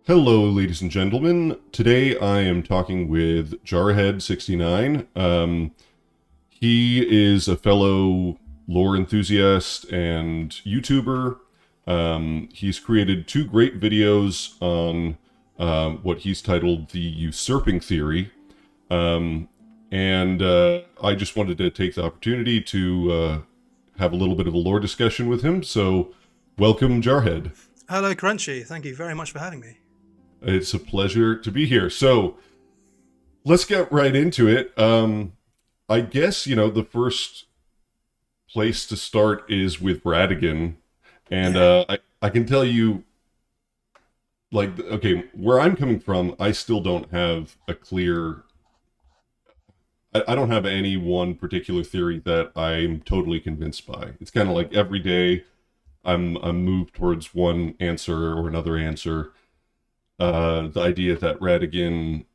Hello, ladies and gentlemen. Today I am talking with Jarhead69. He is a fellow lore enthusiast and YouTuber. He's created two great videos on what he's titled the Usurping Theory. Um, and I just wanted to take the opportunity to have a little bit of a lore discussion with him. So, welcome, Jarhead. Hello, Crunchy. Thank you very much for having me. It's a pleasure to be here. So let's get right into it. I guess, the first place to start is with Radigan. And Yeah. I can tell you, like, okay, where I'm coming from, I still don't have a clear. I don't have any one particular theory that I'm totally convinced by. It's kind of like every day I'm moved towards one answer or another answer. The idea that Radigan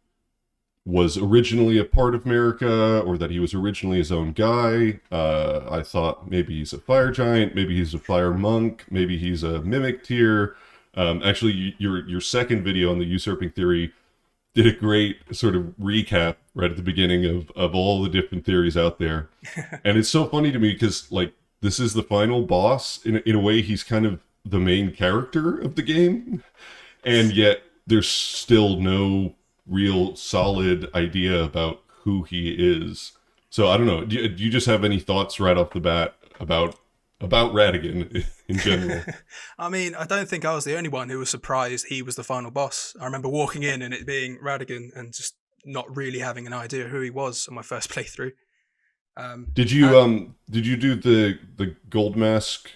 was originally a part of America, or that he was originally his own guy. I thought maybe he's a fire giant, maybe he's a fire monk, maybe he's a mimic tier. Actually, your second video on the usurping theory did a great sort of recap right at the beginning of all the different theories out there, and it's so funny to me because like this is the final boss. In a way, he's kind of the main character of the game, and yet there's still no real solid idea about who he is. So I don't know. Do you just have any thoughts right off the bat about Radigan in general? I mean, I don't think I was the only one who was surprised he was the final boss. I remember walking in and it being Radigan and just not really having an idea who he was on my first playthrough. Um, Did uh, you do the gold mask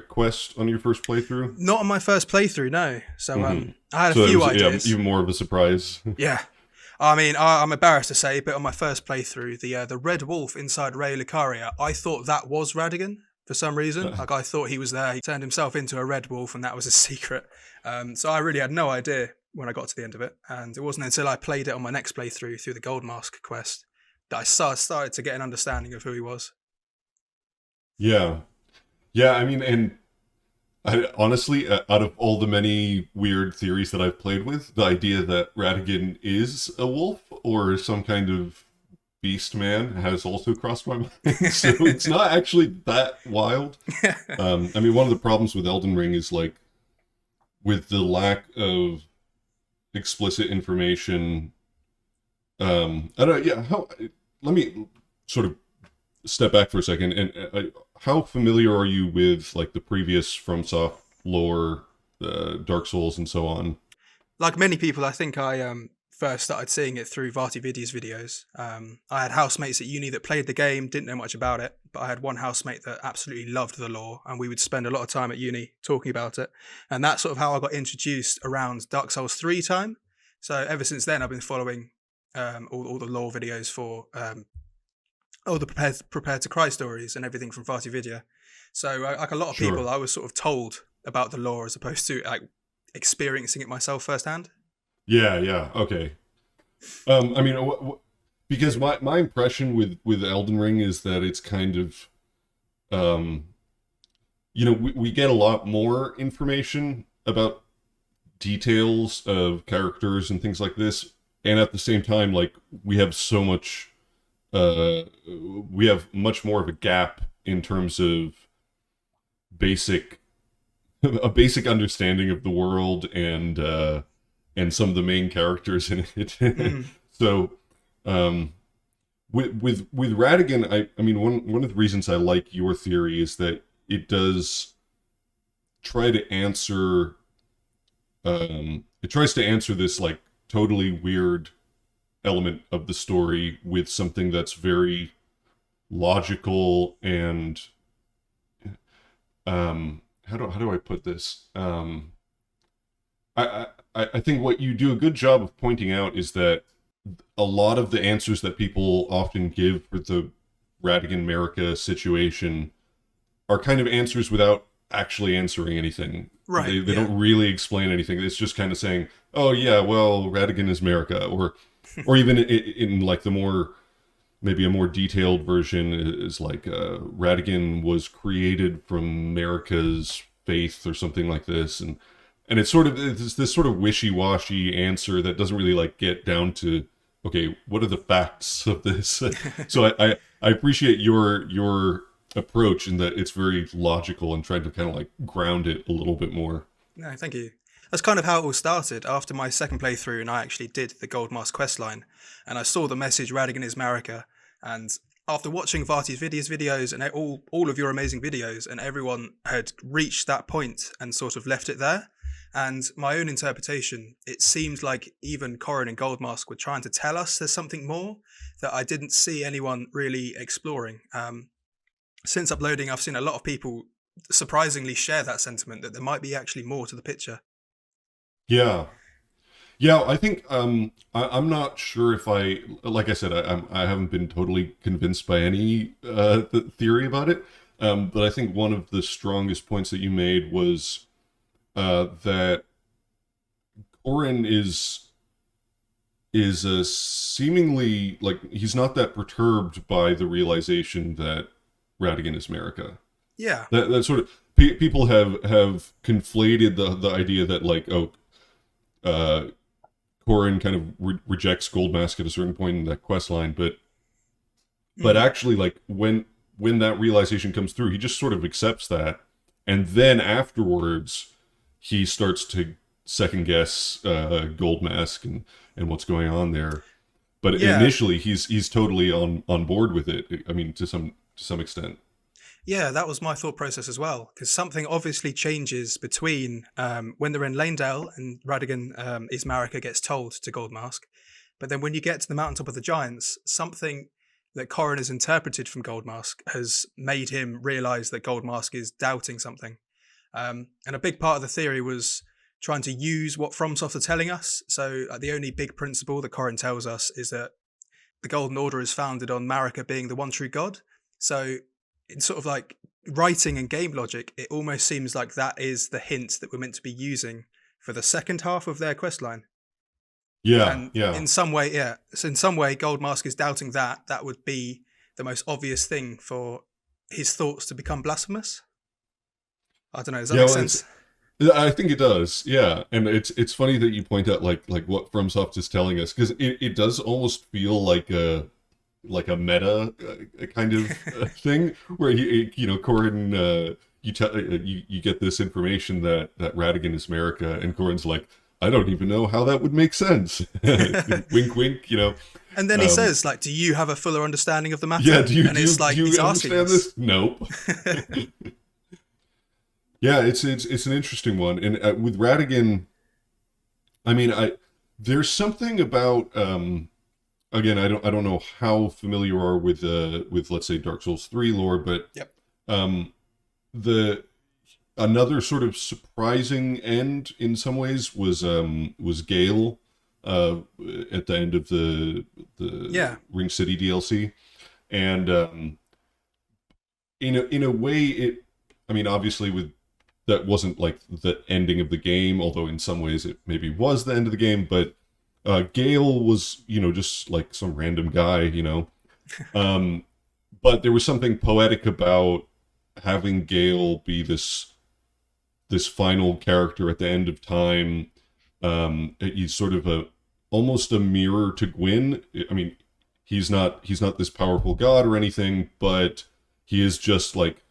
quest on your first playthrough? Not on my first playthrough, no. So Mm-hmm. I had a So it few was, yeah, ideas. even more of a surprise. Yeah. I mean, I'm embarrassed to say, but on my first playthrough, the red wolf inside Ray Lucaria, I thought that was Radigan for some reason. Like I thought he was there. He turned himself into a red wolf, and that was his secret. So I really had no idea when I got to the end of it, and it wasn't until I played it on my next playthrough through the Gold Mask quest that I started to get an understanding of who he was. Yeah, yeah. I mean, and honestly, out of all the many weird theories that I've played with, the idea that Ratigan is a wolf or some kind of beast man has also crossed my mind. So it's not actually that wild. I mean, one of the problems with Elden Ring is like with the lack of explicit information. I don't. Yeah. Let me sort of step back for a second. And how familiar are you with like the previous FromSoft lore, Dark Souls, and so on? Like many people, I think I first started seeing it through Vati Vidya's videos. I had housemates at uni that played the game, didn't know much about it, but I had one housemate that absolutely loved the lore, and we would spend a lot of time at uni talking about it. And that's sort of how I got introduced around Dark Souls 3 time. So ever since then, I've been following all the lore videos for all the prepared to cry stories and everything from Vati Vidya. So like a lot of Sure. people, I was sort of told about the lore as opposed to like experiencing it myself firsthand. Yeah. Yeah. Okay. I mean, because my impression with Elden Ring is that it's kind of, um, we get a lot more information about details of characters and things like this, and at the same time, like we have so much, we have much more of a gap in terms of basic, a basic understanding of the world and some of the main characters in it. Mm. So, um, with Radigan, I mean one of the reasons I like your theory is that it does try to answer it tries to answer this like totally weird element of the story with something that's very logical and how do I put this? I think what you do a good job of pointing out is that a lot of the answers that people often give for the Radigan America situation are kind of answers without actually answering anything. Right. They Yeah. don't really explain anything. It's just kind of saying, "Oh yeah, well, Radigan is America," or even in like the more maybe a more detailed version is like Radigan was created from America's faith or something like this, and and it's this sort of wishy-washy answer that doesn't really like get down to, okay, what are the facts of this? So I appreciate your approach in that it's very logical and trying to kind of like ground it a little bit more. No, thank you. That's kind of how it all started. After my second playthrough, and I actually did the Gold Mask questline, and I saw the message "Radigan is Marika," and after watching Varty's videos, and all of your amazing videos, and everyone had reached that point and sort of left it there. And my own interpretation, it seemed like even Corrin and Goldmask were trying to tell us there's something more that I didn't see anyone really exploring. Since uploading, I've seen a lot of people surprisingly share that sentiment that there might be actually more to the picture. Yeah. Yeah, I think I'm not sure if like I said, I haven't been totally convinced by any theory about it, but I think one of the strongest points that you made was that Orin is seemingly like he's not that perturbed by the realization that Radigan is Marika. Yeah, That sort of people have conflated the idea that like uh, Corin kind of rejects Goldmask at a certain point in that quest line, but actually like when that realization comes through, he just sort of accepts that, and then afterwards he starts to second guess Goldmask and what's going on there. But yeah. initially he's totally on board with it. I mean, to some extent. Yeah, that was my thought process as well, because something obviously changes between when they're in Lanedale and Radigan is Marika gets told to Goldmask, but then when you get to the mountaintop of the giants, something that Corrin has interpreted from Goldmask has made him realise that Goldmask is doubting something. And a big part of the theory was trying to use what FromSoft are telling us. So the only big principle that Corrin tells us is that the Golden Order is founded on Marika being the one true god. So in sort of like writing and game logic, it almost seems like that is the hint that we're meant to be using for the second half of their questline. Yeah, And yeah. in some way, yeah. So in some way, Goldmask is doubting that. That would be the most obvious thing for his thoughts to become blasphemous. I don't know. Does that Yeah, make well, sense? I think it does. Yeah, and it's funny that you point out like what FromSoft is telling us, because it does almost feel like a meta kind of thing where Corin you get this information that Radigan is Marika, and Corin's like, I don't even know how that would make sense. Wink, wink. And then he says, like, "Do you have a fuller understanding of the matter?" Yeah. Do you And it's like do he's you asking understand us. this? Nope. Yeah, it's an interesting one, and with Radigan, I mean, there's something about again, I don't know how familiar you are with let's say Dark Souls 3 lore, but Yep. um the another sort of surprising end in some ways was Gale at the end of the Yeah. Ring City DLC, and in a way it, I mean, obviously with that wasn't like the ending of the game, although in some ways it maybe was the end of the game, but Gale was, just like some random guy, um, but there was something poetic about having Gale be this final character at the end of time. He's sort of almost a mirror to Gwyn. I mean, he's not this powerful god or anything, but he is just like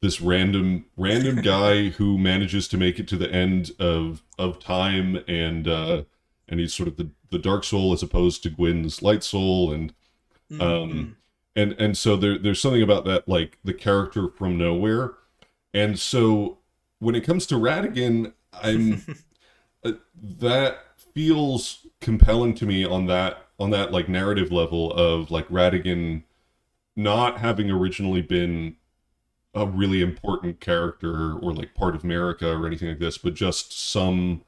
this random guy who manages to make it to the end of time, and he's sort of the dark soul as opposed to Gwyn's light soul, and Mm-hmm. and so there's something about that, like the character from nowhere. And so when it comes to Radigan, I'm that feels compelling to me on that like narrative level of like Radigan not having originally been a really important character or like part of America or anything like this, but just some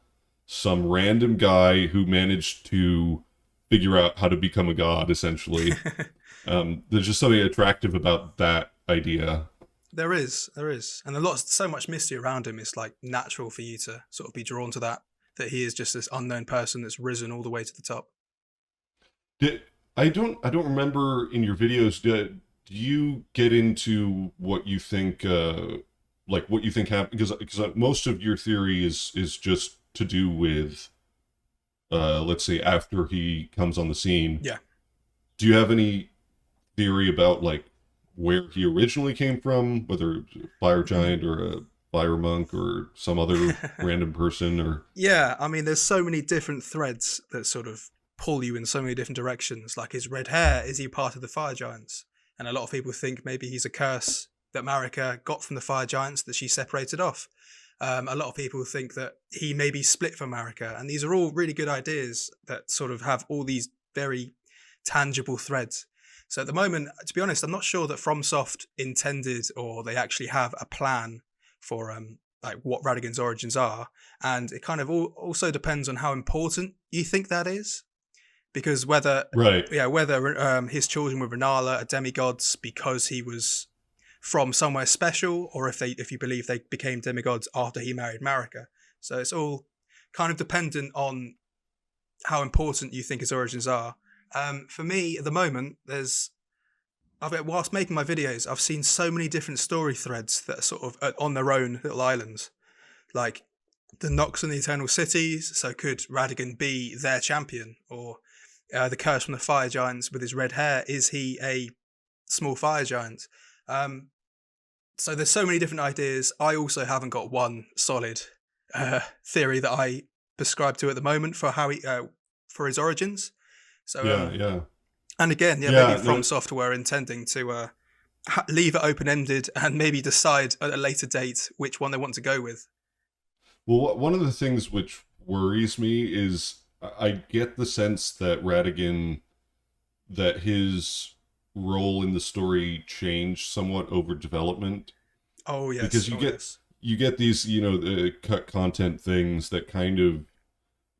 random guy who managed to figure out how to become a god, essentially. There's just something attractive about that idea. There is, and so much mystery around him. It's like natural for you to sort of be drawn to that he is just this unknown person that's risen all the way to the top. Did, I don't remember in your videos. Do you get into what you think like what you think happened, because most of your theory is just to do with let's say after he comes on the scene. Yeah. Do you have any theory about like where he originally came from, whether it's a fire giant or a fire monk or some other random person? Or Yeah, I mean, there's so many different threads that sort of pull you in so many different directions. Like his red hair, is he part of the fire giants? And a lot of people think maybe he's a curse that Marika got from the fire giants that she separated off. A lot of people think that he may be split from Marika, and these are all really good ideas that sort of have all these very tangible threads. So at the moment, to be honest, I'm not sure that FromSoft intended or they actually have a plan for like what Radigan's origins are, and it kind of also depends on how important you think that is, because whether right, yeah whether his children were Renala are demigods because he was from somewhere special, or if you believe they became demigods after he married Marika. So it's all kind of dependent on how important you think his origins are. For me, at the moment, whilst making my videos, I've seen so many different story threads that are sort of on their own little islands, like the Nox and the Eternal Cities. So could Radigan be their champion, or the Curse from the Fire Giants with his red hair? Is he a small fire giant? So there's so many different ideas. I also haven't got one solid theory that I prescribe to at the moment for how he for his origins. So yeah. and again, Yeah, maybe From Software intending to leave it open ended and maybe decide at a later date which one they want to go with. Well, one of the things which worries me is I get the sense that Radigan, that his role in the story changed somewhat over development, Oh yes, because you get these, you know, the cut content things that kind of,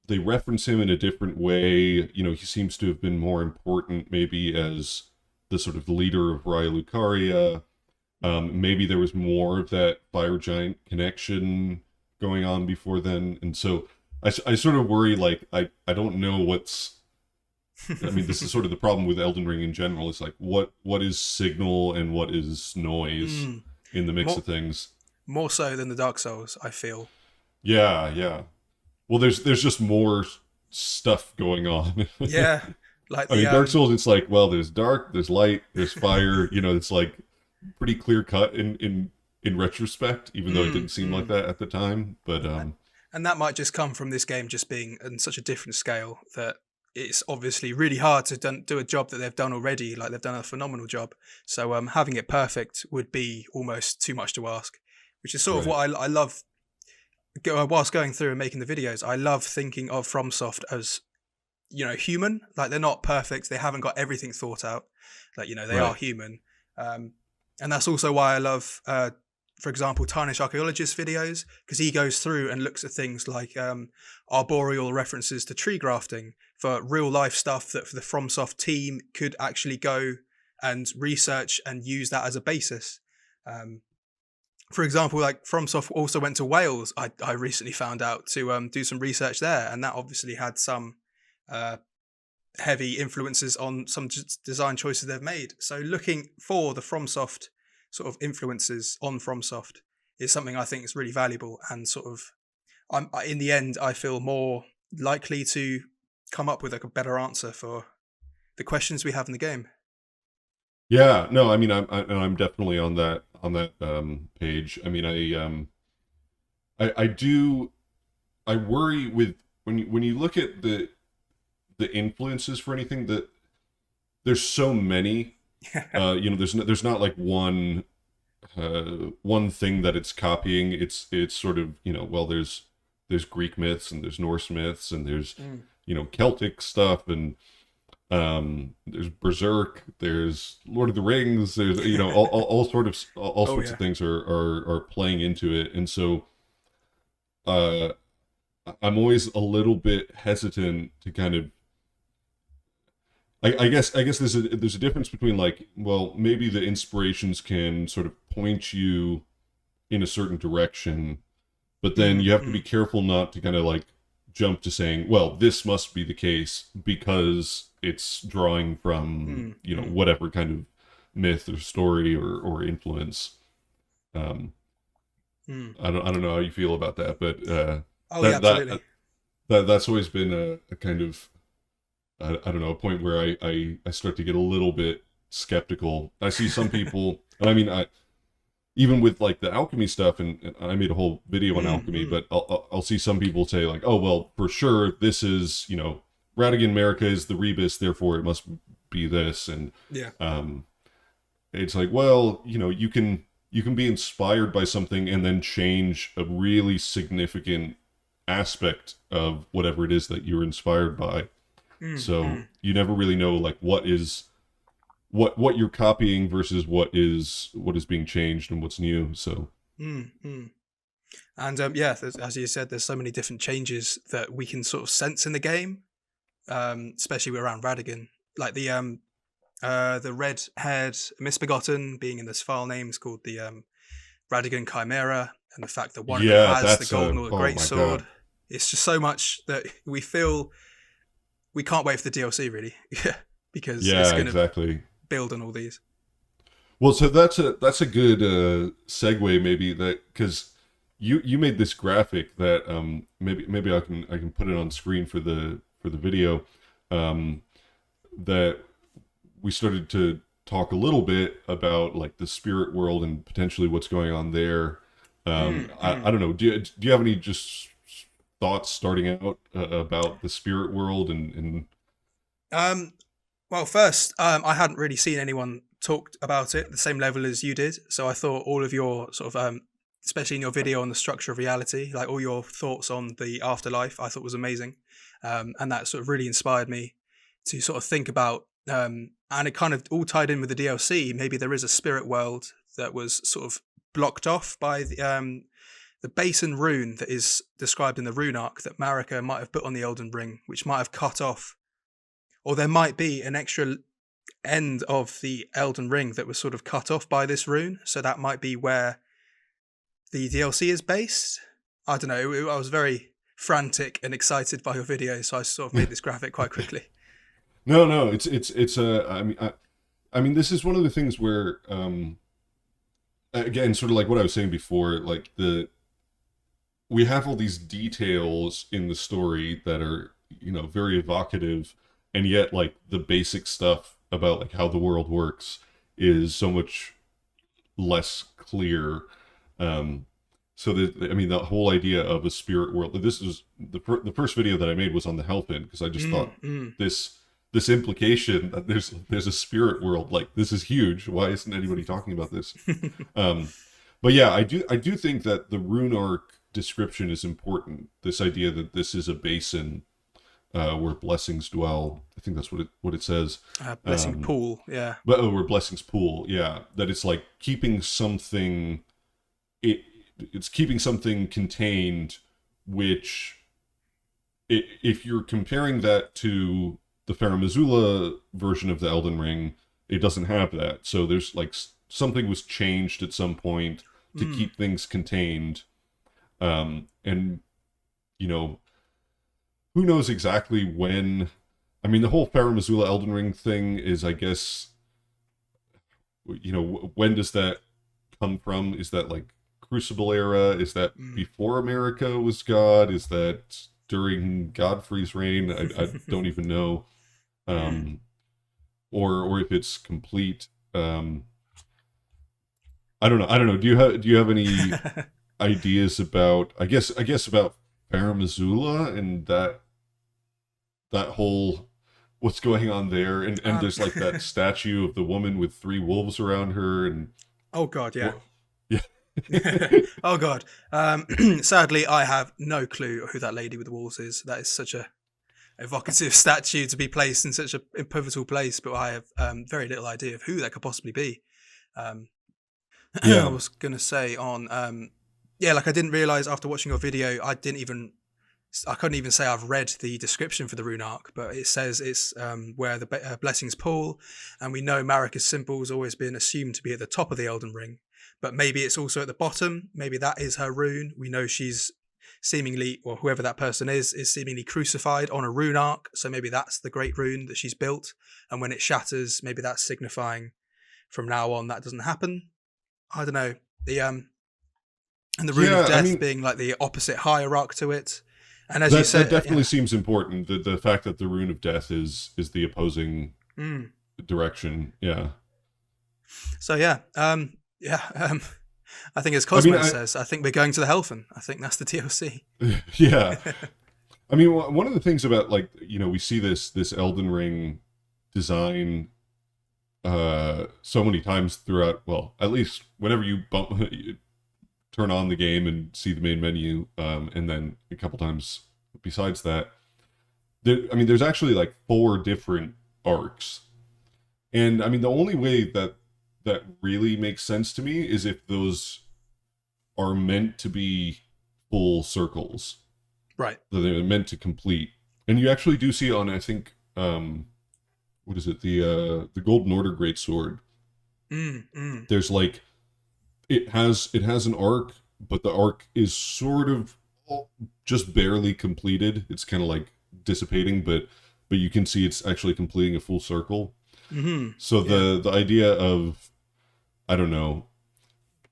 they reference him in a different way. You know, he seems to have been more important maybe as the sort of leader of Raya Lucaria. Maybe there was more of that fire giant connection going on before then. And so I sort of worry, like, I don't know what's, I mean, this is sort of the problem with Elden Ring in general. It's like, what is signal and what is noise in the mix More, of things? more so than the Dark Souls, I feel. Yeah. Well, there's just more stuff going on. Yeah, like I the mean, Dark Souls, it's like, well, there's dark, there's light, there's fire. You know, it's like pretty clear cut in retrospect, even though it didn't seem like that at the time. But and that might just come from this game just being on such a different scale that it's obviously really hard to do a job that they've done already. Like they've done a phenomenal job. So having it perfect would be almost too much to ask, which is sort of right, what I love. Whilst going through and making the videos, I love thinking of FromSoft as, you know, human. Like they're not perfect. They haven't got everything thought out. Like, you know, they are right, human. And that's also why I love, for example, Tarnish Archaeologist videos, because he goes through and looks at things like arboreal references to tree grafting for real life stuff that for the FromSoft team could actually go and research and use that as a basis. For example, like FromSoft also went to Wales, I recently found out, to do some research there, and that obviously had some heavy influences on some design choices they've made. So looking for the FromSoft sort of influences on FromSoft is something I think is really valuable, and sort of in the end I feel more likely to come up with like a better answer for the questions we have in the game. yeah. No, I mean, I'm definitely on that page. I mean, I do, I worry with when you look at the influences for anything, that there's so many. You know, there's not like one thing that it's copying. It's sort of, you know, well, there's Greek myths and there's Norse myths and there's, you know, Celtic stuff, and there's Berserk, there's Lord of the Rings, there's, you know, all sorts Yeah. of things are playing into it. And so uh I'm always a little bit hesitant to kind of, I guess there's a difference between, like, well, maybe the inspirations can sort of point you in a certain direction, but then you have to be careful not to kind of like jump to saying, well, this must be the case because it's drawing from, you know, whatever kind of myth or story or influence. Um, Mm. I don't know how you feel about that, but Oh yeah, that absolutely. that's always been a kind of I don't know, a point where I start to get a little bit skeptical. I see some people, and I mean, even with like the alchemy stuff, and I made a whole video on Mm, alchemy, mm. but I'll see some people say like, oh well, for sure this is Radigan America is the rebus, therefore it must be this, and Yeah. um, it's like, well, you can be inspired by something and then change a really significant aspect of whatever it is that you're inspired by. Mm, So mm, you never really know like what you're copying versus what is being changed and what's new. So mm. And yeah, as you said, there's so many different changes that we can sort of sense in the game, especially around Radigan. Like the red-haired misbegotten being in this file name is called the Radigan Chimera, and the fact that one of them yeah, has the that's golden a or the oh great my sword. god. It's just so much that we feel we can't wait for the DLC really, because it's Yeah, going to exactly. build on all these. Well, so that's a good segue maybe that because you made this graphic that maybe I can put it on screen for the video um, that we started to talk a little bit about like the spirit world and potentially what's going on there. Mm, I mm. don't know. Do you have any just thoughts starting out about the spirit world and Um, well, first, I hadn't really seen anyone talk about it at the same level as you did, so I thought all of your sort of, especially in your video on the structure of reality, like all your thoughts on the afterlife, I thought was amazing, and that sort of really inspired me to sort of think about, and it kind of all tied in with the DLC. Maybe there is a spirit world that was sort of blocked off by the basin rune that is described in the rune arc that Marika might have put on the Elden Ring, which might have cut off, or there might be an extra end of the Elden Ring that was sort of cut off by this rune. So that might be where the DLC is based. I don't know. I was very frantic and excited by your video, so I sort of made this graphic quite quickly. no, it's I mean this is one of the things where again, sort of like what I was saying before, like we have all these details in the story that are very evocative, and yet like the basic stuff about like how the world works is so much less clear. um so I mean the whole idea of a spirit world, this is the first video that I made was on the Hellpin because I just Mm, thought mm. this implication that there's a spirit world, like this is huge, why isn't anybody talking about this? um but yeah, I do think that the rune arc description is important. This idea that this is a basin where blessings dwell. I think that's what it says. Blessing Um, pool, yeah. but where blessings pool. Yeah, that it's like keeping something. It's keeping something contained, which if you're comparing that to the Farum Azula version of the Elden Ring, it doesn't have that. So there's like something was changed at some point to Mm, keep things contained. And you know, who knows exactly when. I mean, the whole Farum Azula Elden Ring thing is, I guess, when does that come from? Is that like Crucible era? Is that mm. before America was God? Is that during Godfrey's reign? I don't even know. Mm. Um, or if it's complete. I don't know. Do you have any ideas about? I guess about Farum Azula and that whole what's going on there, and um, there's like that statue of the woman with three wolves around her, and oh God, yeah. what? Yeah. Oh God. Sadly, I have no clue who that lady with the walls is. That is such a evocative statue to be placed in such a pivotal place, but I have very little idea of who that could possibly be. Um, I Yeah. was gonna say on, yeah, like I didn't realize after watching your video, I couldn't even say I've read the description for the rune arc, but it says it's where the blessings pool, and we know Marika's symbol has always been assumed to be at the top of the Elden Ring, but maybe it's also at the bottom. Maybe that is her rune. We know she's seemingly, or whoever that person is seemingly crucified on a rune arc. So maybe that's the great rune that she's built, and when it shatters, maybe that's signifying from now on that doesn't happen. I don't know. The and the Rune of Yeah, I Death mean being like the opposite hierarch to it. And as you that said, definitely yeah. seems important. The fact that the Rune of Death is the opposing Mm. direction. Yeah. So yeah, yeah. I think as I mean, Cosmo says, I think we're going to the Helfen. I think that's the DLC. yeah. I mean, one of the things about, like, we see this Elden Ring design so many times throughout. Well, at least whenever you turn on the game and see the main menu, and then a couple times besides that. I mean, there's actually like 4 different arcs, and I mean, the only way that really makes sense to me is if those are meant to be full circles Right. that they're meant to complete. And you actually do see on, I think, what is it, the Golden Order Greatsword. Mm, mm. There's like, it has an arc, but the arc is sort of just barely completed. It's kind of like dissipating, but you can see it's actually completing a full circle. Hmm. So Yeah. the idea of, I don't know,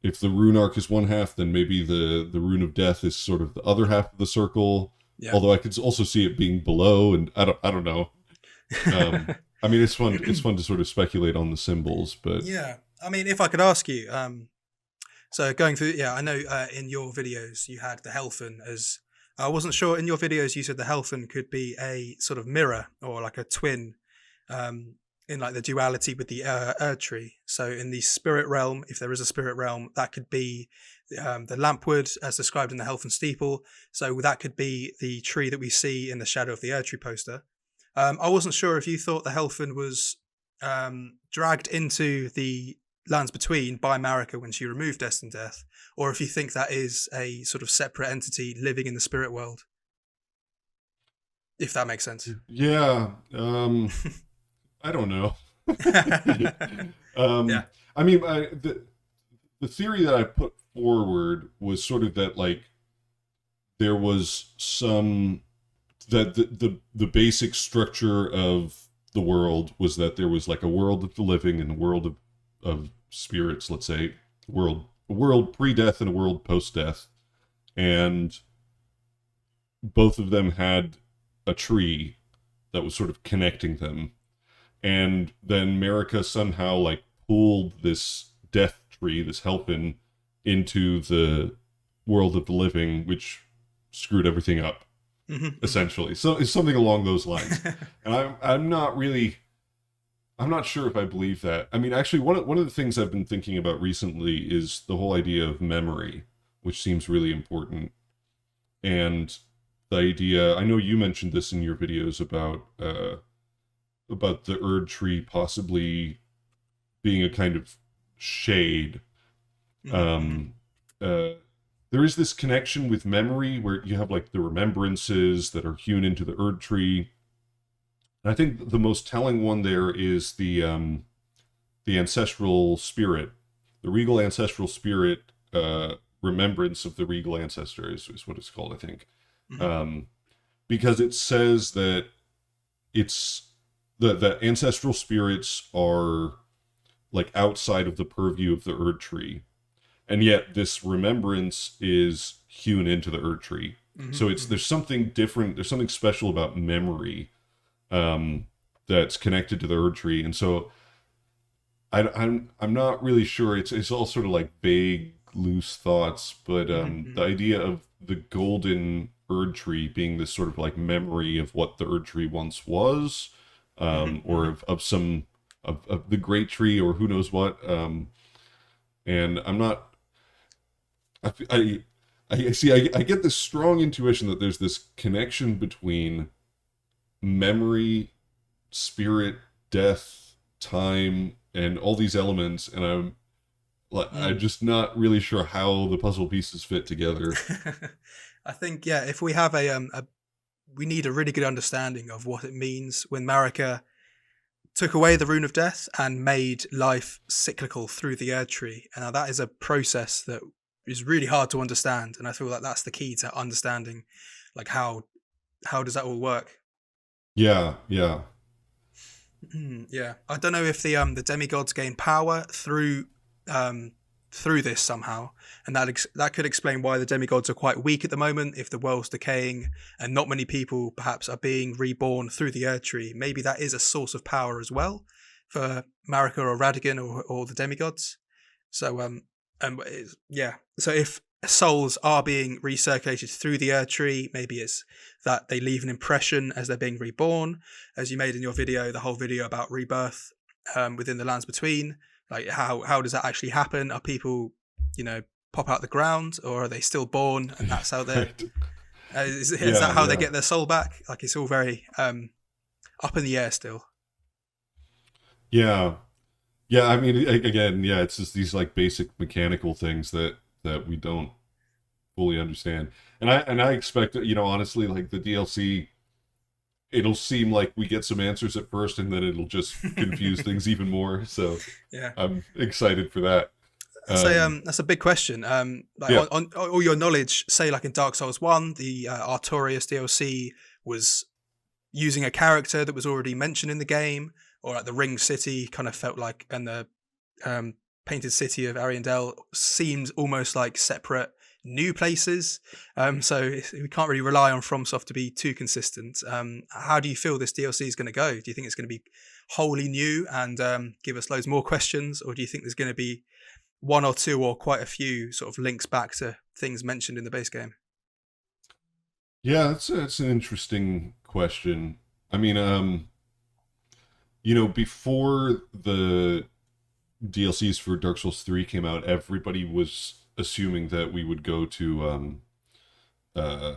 if the rune arc is one half, then maybe the rune of death is sort of the other half of the circle. Yeah. Although I could also see it being below, and I don't know. I mean, it's fun. It's fun to sort of speculate on the symbols, but Yeah. I mean, if I could ask you, so going through, yeah, I know in your videos you had the Helfen as. I wasn't sure in your videos you said the Helfen could be a sort of mirror or like a twin, um, in like the duality with the Erdtree. So in the spirit realm, if there is a spirit realm, that could be the Lampwood as described in the Helfen Steeple. So that could be the tree that we see in the Shadow of the Erdtree poster. I wasn't sure if you thought the Helfen was dragged into the Lands Between by Marika when she removed Destined Death, or if you think that is a sort of separate entity living in the spirit world, if that makes sense. yeah, I don't know. Yeah. I mean, the theory that I put forward was sort of that, like, there was some that the basic structure of the world was that there was like a world of the living and a world of spirits, let's say, a world pre-death and a world post-death, and both of them had a tree that was sort of connecting them. And then Marika somehow like pulled this death tree, this Helpin, into the world of the living, which screwed everything up, Mm-hmm. essentially. So it's something along those lines. And I'm not sure if I believe that. I mean, actually, one of the things I've been thinking about recently is the whole idea of memory, which seems really important. And the idea, I know you mentioned this in your videos about the Erd tree possibly being a kind of shade. Mm-hmm. Um, there is this connection with memory where you have like the remembrances that are hewn into the Erd tree. And I think the most telling one there is the ancestral spirit, the regal ancestral spirit, remembrance of the regal ancestor is what it's called, I think. Mm-hmm. Um, because it says that it's the ancestral spirits are like outside of the purview of the Erd tree, and yet this remembrance is hewn into the Erd tree. So Mm-hmm. it's there's something different. There's something special about memory, that's connected to the Erd tree, and so I'm not really sure. It's all sort of like vague, loose thoughts, but Mm-hmm. the idea of the golden Erd tree being this sort of like memory of what the Erd tree once was, or Mm-hmm. of some of the great tree, or who knows what. And I'm not. I see. I get this strong intuition that there's this connection between memory, spirit, death, time, and all these elements, and I'm Mm. just not really sure how the puzzle pieces fit together. I think yeah, if we have a we need a really good understanding of what it means when Marika took away the rune of death and made life cyclical through the Erd tree. And now that is a process that is really hard to understand. And I feel like that's the key to understanding, like how does that all work? Yeah, yeah. Yeah, I don't know if the demigods gain power through um through this somehow, and that could explain why the demigods are quite weak at the moment. If the world's decaying and not many people perhaps are being reborn through the Erd Tree, maybe that is a source of power as well for Marika or Radagon or the demigods. So yeah. So if souls are being recirculated through the Erd Tree, maybe it's that they leave an impression as they're being reborn, as you made in your video, the whole video about rebirth within the lands between. Like how does that actually happen? Are people, pop out the ground, or are they still born and that's how they're Right. is Yeah, that how they yeah. get their soul back? Like, it's all very up in the air still. Yeah. Yeah, I mean, again, yeah, it's just these like basic mechanical things that we don't fully understand. And I expect, honestly, like the DLC, it'll seem like we get some answers at first, and then it'll just confuse things even more. So Yeah. I'm excited for that. Um, That's a big question. Like yeah, on all your knowledge, say like in Dark Souls 1, the Artorias DLC was using a character that was already mentioned in the game, or like the Ring City kind of felt like, and the um, Painted City of Ariandel seemed almost like separate new places. We can't really rely on FromSoft to be too consistent. How do you feel this DLC is going to go? Do you think it's going to be wholly new and give us loads more questions, or do you think there's going to be one or two or quite a few sort of links back to things mentioned in the base game? yeah, that's an interesting question. I mean, before the DLCs for Dark Souls 3 came out, everybody was assuming that we would go to uh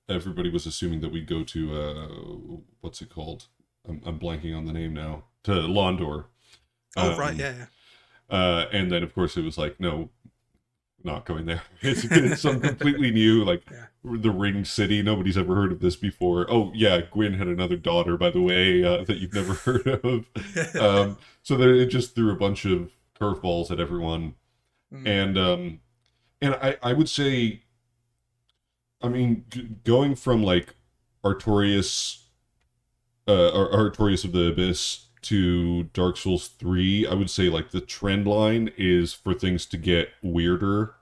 everybody was assuming that we'd go to what's it called? I'm blanking on the name now. To Londor. Oh, right, Um yeah, and then of course it was like, no, not going there. It's some completely new, like yeah, the Ring City. Nobody's ever heard of this before. Oh yeah, Gwyn had another daughter, by the way, that you've never heard of. yeah. So that it just threw a bunch of curveballs at everyone, Mm, and I would say, I mean, going from like Artorias, or Artorias of the Abyss to Dark Souls 3, I would say like the trend line is for things to get weirder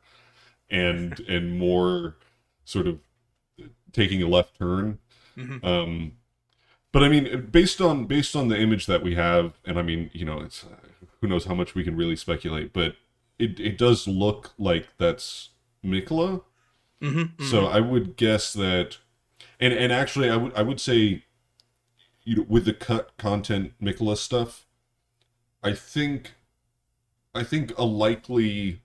and more sort of taking a left turn. mhm, Um, but I mean, based on the image that we have, and I mean, it's who knows how much we can really speculate, but it does look like that's Mikola. mhm, So mhm, I would guess that, and actually, I would say, with the cut content Mikola stuff, I think I think a likely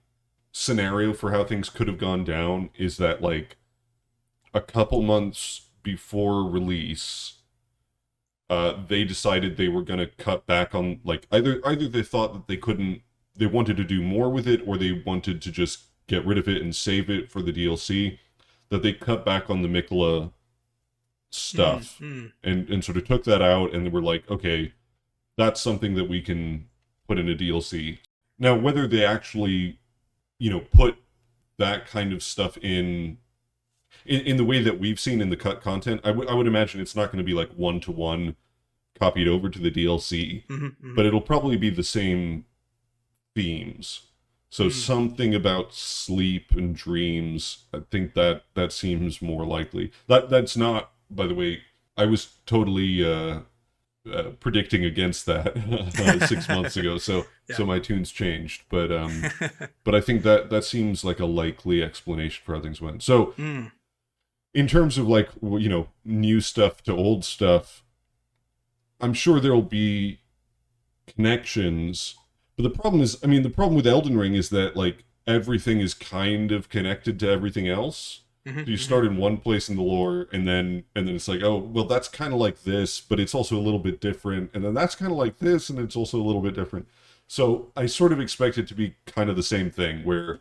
scenario for how things could have gone down is that like a couple months before release, they decided they were going to cut back on, like, either they thought that they wanted to do more with it, or they wanted to just get rid of it and save it for the DLC, that they cut back on the Mikola mm, stuff mm, and sort of took that out, and they were like, okay, that's something that we can put in a DLC. Now, whether they actually, put that kind of stuff in the way that we've seen in the cut content, I would imagine it's not going to be like one to one copied over to the DLC, mhm, mhm, but it'll probably be the same themes. So mm. something about sleep and dreams. I think that seems more likely. That's not, by the way. I was totally predicting against that 6 months ago. So Yeah. so my tunes changed, but I think that seems like a likely explanation for how things went. So Mm, in terms of like, new stuff to old stuff, I'm sure there'll be connections. But the problem is, I mean, the problem with Elden Ring is that like everything is kind of connected to everything else. mhm, So you mhm, start in one place in the lore, and then it's like, oh, well, that's kind of like this, but it's also a little bit different, and then that's kind of like this, and it's also a little bit different. So I sort of expect it to be kind of the same thing, where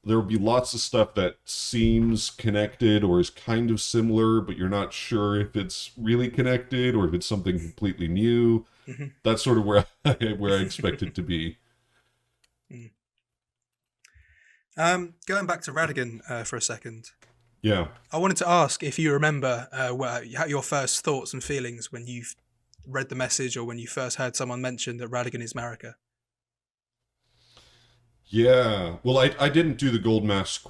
there will be lots of stuff that seems connected or is kind of similar, but you're not sure if it's really connected or if it's something completely new. mhm. That's sort of where where I expect it to be. Mm. Going back to Radigan for a second, Yeah. I wanted to ask if you remember your first thoughts and feelings when you read the message, or when you first heard someone mention that Radigan is Marika. Yeah. Well, I didn't do the Gold Mask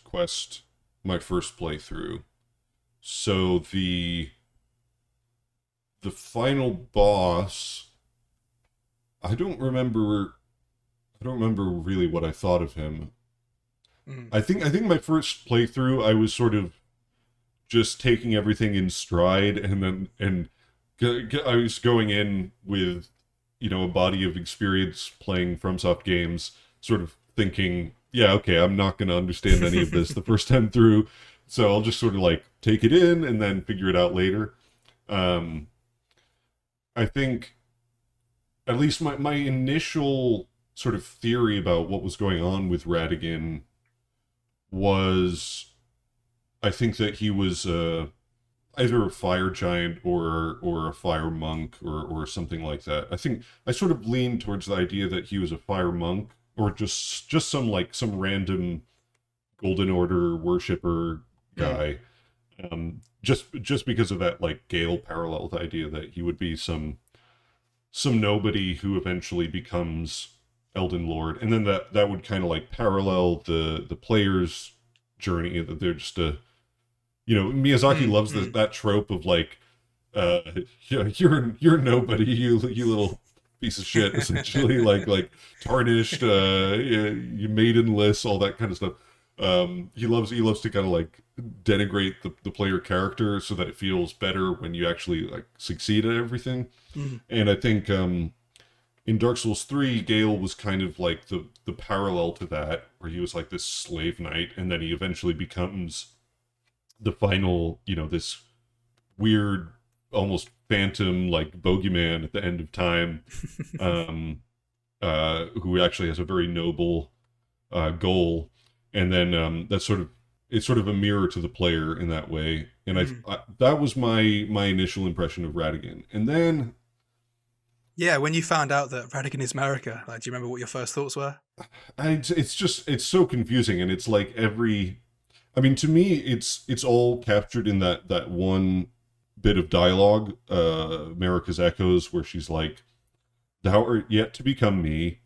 quest my first playthrough. So the final boss, I don't remember I don't remember really what I thought of him. Mm. I think my first playthrough I was sort of just taking everything in stride, and then I was going in with a body of experience playing FromSoft games, sort of thinking, yeah, okay, I'm not going to understand any of this the first time through, so I'll just sort of like take it in and then figure it out later. Um, I think at least my initial sort of theory about what was going on with Radigan was, I think that he was either a fire giant or a fire monk or something like that. I think I sort of leaned towards the idea that he was a fire monk, or just some random Golden Order worshiper Mm. guy. Just because of that like Gale parallel, the idea that he would be some nobody who eventually becomes Elden Lord, and then that would kind of like parallel the player's journey. That they're just a Miyazaki Mm. loves Mm. that trope of like, uh, you're nobody, you little piece of shit, essentially, like tarnished, you maidenless, all that kind of stuff. He loves to kind of like denigrate the player character so that it feels better when you actually like succeed at everything. Mm. And I think in Dark Souls 3, Gale was kind of like the parallel to that, where he was like this slave knight, and then he eventually becomes the final, this weird, almost phantom like bogeyman at the end of time, um, who actually has a very noble goal, and then that's sort of it's sort of a mirror to the player in that way. And Mm. that was my initial impression of Radigan, and then Yeah, when you found out that Radigan is America, like, do you remember what your first thoughts were? it's so confusing, and it's like I mean, to me, it's all captured in that one bit of dialogue, America's Echoes, where she's like, "Thou art yet to become me,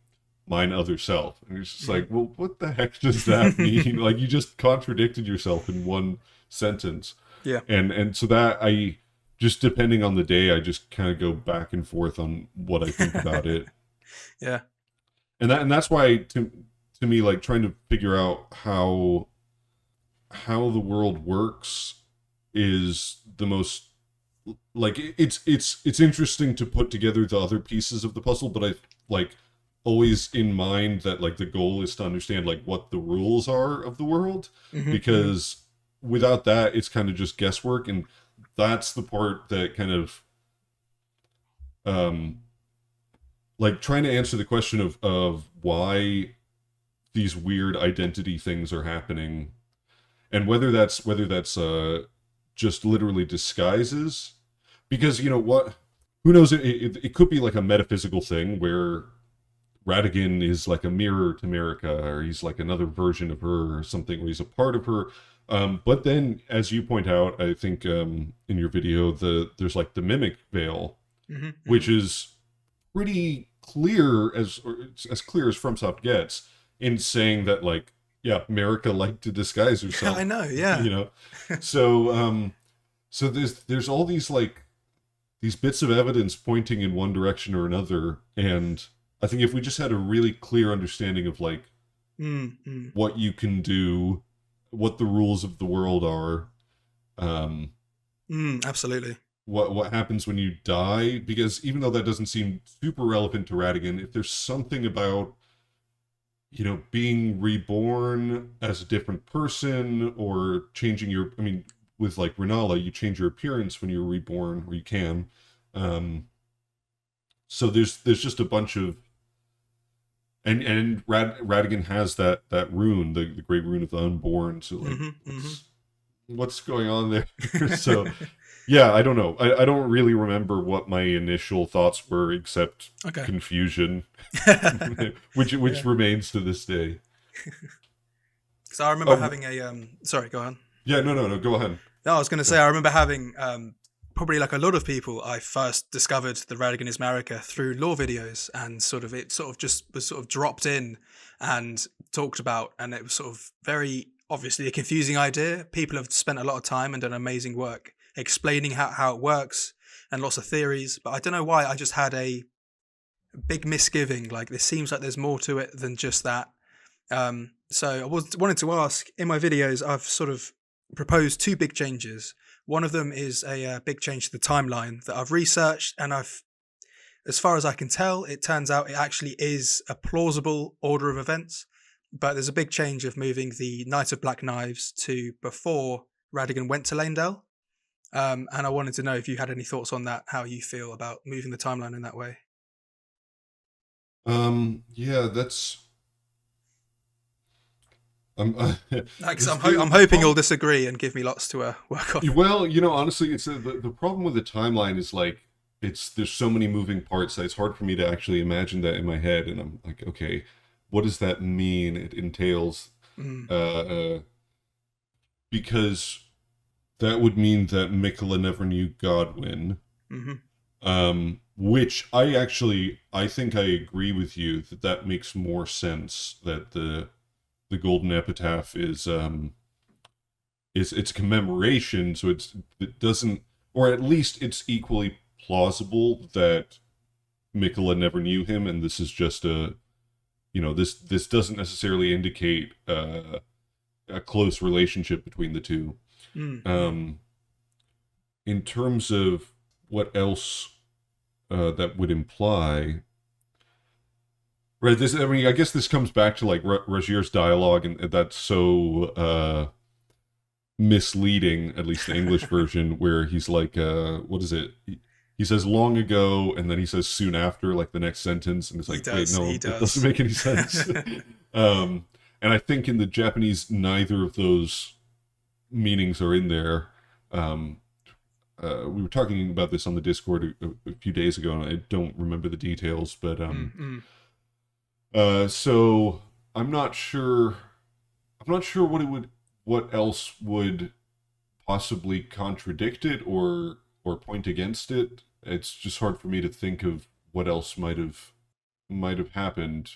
mine other self," and it's just like, well, what the heck does that mean? Like, you just contradicted yourself in one sentence, Yeah. and so that I just depending on the day, I just kind of go back and forth on what I think about it, Yeah. and that's why to me, like trying to figure out how the world works is the most like it's interesting to put together the other pieces of the puzzle, but I like always in mind that like the goal is to understand like what the rules are of the world, Hmm. Hmm. because without that it's kind of just guesswork, and that's the part that kind of um like trying to answer the question of why these weird identity things are happening, and whether that's just literally disguises, because what, who knows, it could be like a metaphysical thing where Radigan is like a mirror to America, or he's like another version of her or something, where he's a part of her. But then, as you point out, I think in your video, there's like the mimic veil, Hmm. Hmm. which is pretty clear, or it's as clear as FromSoft gets, in saying that like, yeah, America liked to disguise I herself, know. Yeah. you know. So so there's all these like these bits of evidence pointing in one direction or another, and I think if we just had a really clear understanding of like Mm. Mm. what you can do, what the rules of the world are, um, Mm. Absolutely. what happens when you die, because even though that doesn't seem super relevant to Radigan, if there's something about being reborn as a different person, or changing your, I mean, with like Renala, you change your appearance when you're reborn, or you can. Um, so there's just a bunch of, and Radigan has that rune, the great rune of the unborn. So like, Hmm. Hmm. what's going on there? So yeah, I don't know. I don't really remember what my initial thoughts were, except Okay. confusion, which Yeah. remains to this day. So I remember Oh having a Sorry, go on. yeah, no, go ahead. No, I was going to Go say ahead. I remember having probably like a lot of people, I first discovered the Radigan is America through lore videos, and it sort of just was sort of dropped in and talked about, and it was sort of very obviously a confusing idea. People have spent a lot of time and done amazing work explaining how it works and lots of theories, but I don't know why I just had a big misgiving. Like, this seems like there's more to it than just that. So wanted to ask, in my videos, I've sort of proposed two big changes. One of them is a big change to the timeline that I've researched, and as far as I can tell, it turns out it actually is a plausible order of events. But there's a big change of moving the Knight of Black Knives to before Radigan went to Leyndell. And I wanted to know if you had any thoughts on that, how you feel about moving the timeline in that way. Yeah, that's. Um, Like, it's I'm hoping you'll disagree and give me lots to work on. well, honestly, it's the problem with the timeline is like there's so many moving parts that it's hard for me to actually imagine that in my head, and I'm like, okay, what does that mean? It entails, Mm, uh, because that would mean that Mikola never knew Godwin. hmm Which I think I agree with you that that makes more sense, that the Golden Epitaph is it's commemoration, so it doesn't, or at least it's equally plausible that Mikola never knew him, and this is just this doesn't necessarily indicate a close relationship between the two. mm Um, in terms of what else that would imply, right? I guess this comes back to like Rogier's dialogue, and that's so misleading, at least the English version, where he's like, what is it? He says long ago, and then he says soon after, like the next sentence, and it's like, wait, no, He that does. doesn't make any sense. And I think in the Japanese, neither of those meanings are in there. Um, we were talking about this on the Discord a few days ago, and I don't remember the details, but Mm-mm. so I'm not sure. I'm not sure what else would possibly contradict it or point against it. It's just hard for me to think of what else might have happened.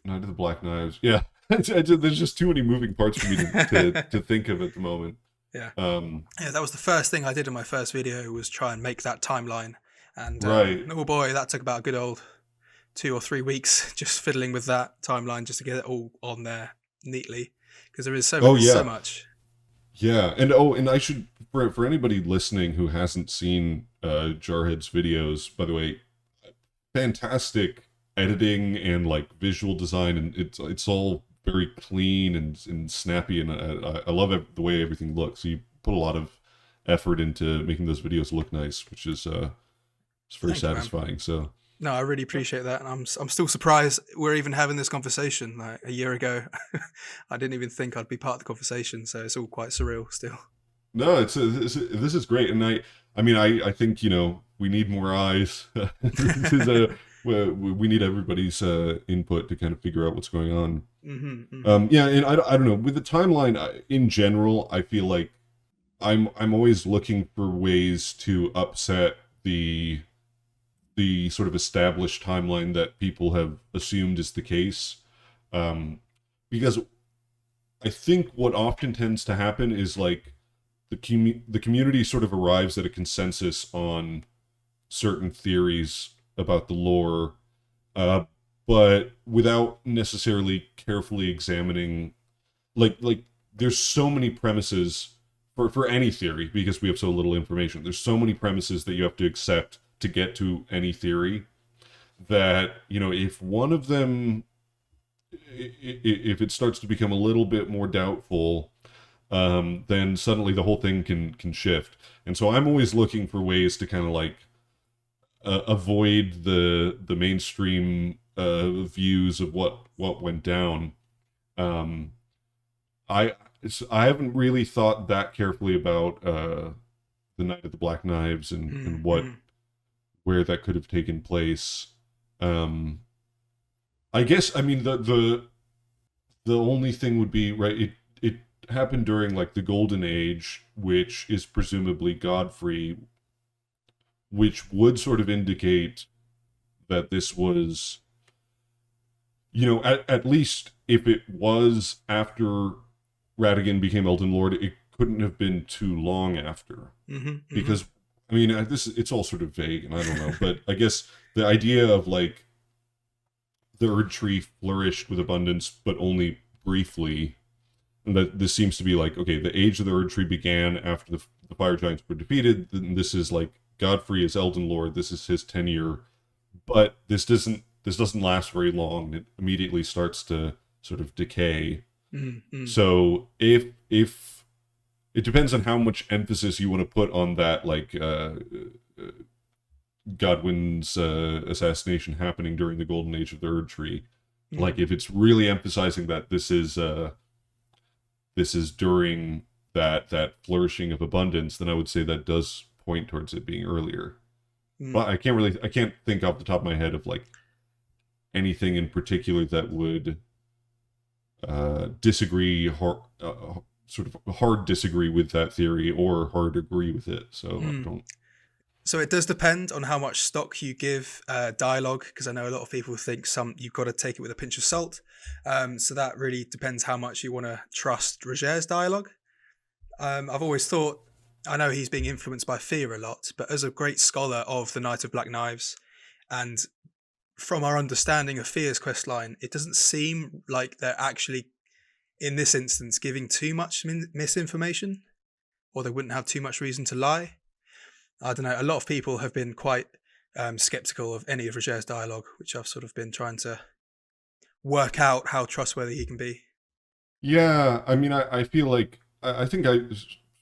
Night of the Black Knives. Yeah, there's just too many moving parts for me to think of at the moment. Yeah. Um, Yeah, that was the first thing I did in my first video, was try and make that timeline. And right. oh boy, that took about a good old 2 or 3 weeks just fiddling with that timeline just to get it all on there neatly, because Oh there's so yeah. much. Yeah, and I should, for anybody listening who hasn't seen Jarhead's videos, by the way, fantastic editing and like visual design, and it's all very clean and snappy, and I love the way everything looks. He put a lot of effort into making those videos look nice, which is it's very Thank you, man. satisfying. So No, I really appreciate that, and I'm still surprised we're even having this conversation. Like, a year ago, I didn't even think I'd be part of the conversation, so it's all quite surreal still. no, this is great, and I mean I think we need more eyes. This is we need everybody's input to kind of figure out what's going on. Hmm. Yeah, and I don't know, with the timeline in general, I feel like I'm always looking for ways to upset the sort of established timeline that people have assumed is the case, um, because I think what often tends to happen is like the community sort of arrives at a consensus on certain theories about the lore, uh, but without necessarily carefully examining, like there's so many premises for any theory, because we have so little information. There's so many premises that you have to accept to get to any theory, that if one of them, if it starts to become a little bit more doubtful, then suddenly the whole thing can shift. And so I'm always looking for ways to kind of like avoid the mainstream views of what went down. Um, I I haven't really thought that carefully about the Night of the Black Knives, and Mm-hmm. where that could have taken place. Um, I guess, I mean, the only thing would be, right. happened during like the Golden Age, which is presumably Godfrey, which would sort of indicate that this was, at least if it was after Ratigan became Elden Lord, it couldn't have been too long after. Because, I mean, it's all sort of vague, and I don't know, but I guess the idea of like the Erd Tree flourished with abundance, but only briefly, and that this seems to be like, okay, the age of the Erd Tree began after the Fire Giants were defeated, and this is like Godfrey is Elden Lord, this is his tenure, but this doesn't last very long. It immediately starts to sort of decay. So if it depends on how much emphasis you want to put on that, like Godwyn's assassination happening during the Golden Age of the Erd Tree. Like if it's really emphasizing that this is during that flourishing of abundance, then I would say that does point towards it being earlier. But I can't think off the top of my head of like anything in particular that would sort of hard disagree with that theory or hard agree with it. So I don't. So it does depend on how much stock you give dialogue, because I know a lot of people think you've got to take it with a pinch of salt. So that really depends how much you want to trust Roger's dialogue. I've always thought, I know he's being influenced by fear a lot, but as a great scholar of the Knight of Black Knives, and from our understanding of Fear's questline, it doesn't seem like they're actually, in this instance, giving too much misinformation, or they wouldn't have too much reason to lie. I don't know, a lot of people have been quite skeptical of any of Roger's dialogue, which I've sort of been trying to work out how trustworthy he can be. Yeah, I mean, I feel like, I think I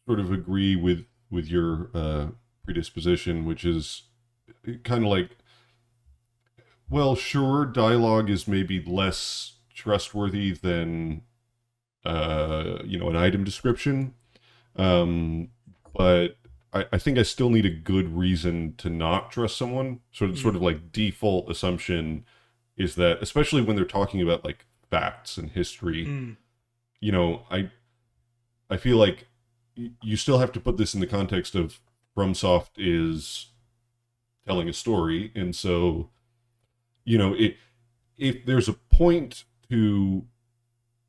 sort of agree with your predisposition, which is kind of like, well, sure, dialogue is maybe less trustworthy than, an item description, but I think I still need a good reason to not trust someone. Sort of like default assumption is that, especially when they're talking about like facts and history, I feel like you still have to put this in the context of FromSoft is telling a story, and so if there's a point to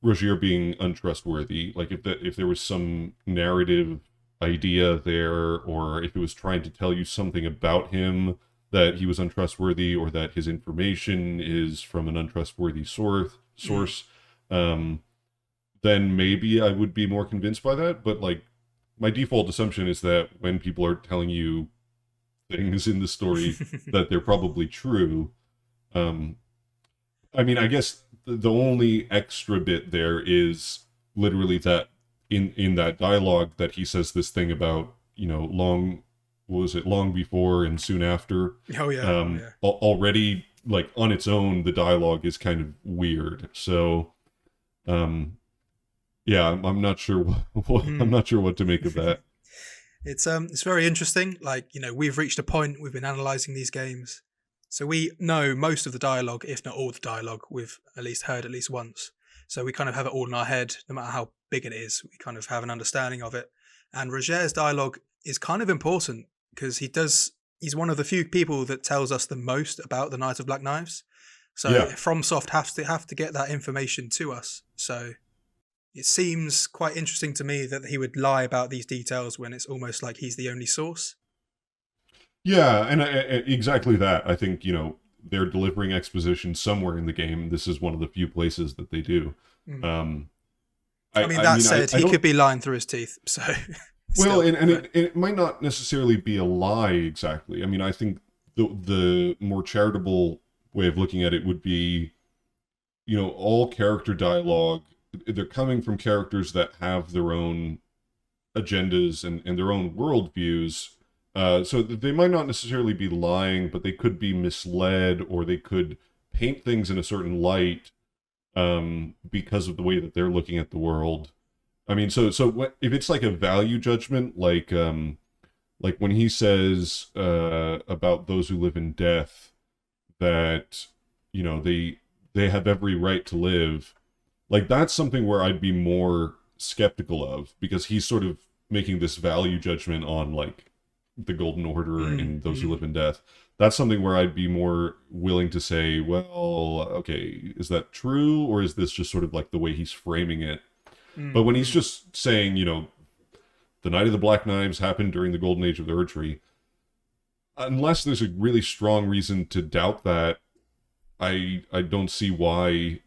Rogier being untrustworthy, like if there was some narrative idea there, or if it was trying to tell you something about him that he was untrustworthy, or that his information is from an untrustworthy source, then maybe I would be more convinced by that. But like my default assumption is that when people are telling you things in the story that they're probably true. I mean, I guess the only extra bit there is literally that in that dialogue that he says this thing about, long before and soon after. Oh yeah. Already, like on its own, the dialogue is kind of weird. So, yeah, I'm not sure I'm not sure what to make of that. It's very interesting. Like, we've reached a point, we've been analyzing these games, so we know most of the dialogue, if not all the dialogue, we've at least heard at least once. So we kind of have it all in our head, no matter how big it is. We kind of have an understanding of it. And Roger's dialogue is kind of important because he's one of the few people that tells us the most about the Knight of Black Knives. So yeah. FromSoft have to get that information to us. So it seems quite interesting to me that he would lie about these details when it's almost like he's the only source. Yeah, and exactly that. I think, they're delivering exposition somewhere in the game. This is one of the few places that they do. He could be lying through his teeth. So, well, it might not necessarily be a lie exactly. I mean, I think the more charitable way of looking at it would be, all character dialogue, they're coming from characters that have their own agendas and their own worldviews. So they might not necessarily be lying, but they could be misled, or they could paint things in a certain light because of the way that they're looking at the world. I mean, so if it's like a value judgment, like when he says about those who live in death that they have every right to live, like that's something where I'd be more skeptical of, because he's sort of making this value judgment on like the Golden Order and those who live in death. That's something where I'd be more willing to say, well, okay, is that true, or is this just sort of like the way he's framing it? But when he's just saying, you know, the Night of the Black Knives happened during the Golden Age of the Erdtree, unless there's a really strong reason to doubt that, I don't see why.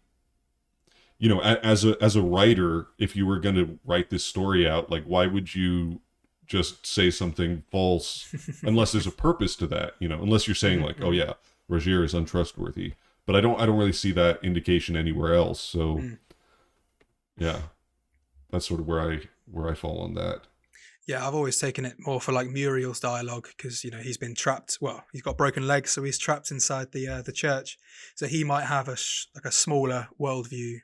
You know, as a writer, if you were going to write this story out, like, why would you just say something false unless there's a purpose to that? You know, unless you're saying like, oh yeah, Rogier is untrustworthy, but I don't really see that indication anywhere else. So yeah, that's sort of where I fall on that. Yeah, I've always taken it more for like Muriel's dialogue, because you know he's been trapped. Well, he's got broken legs, so he's trapped inside the church. So he might have like a smaller worldview,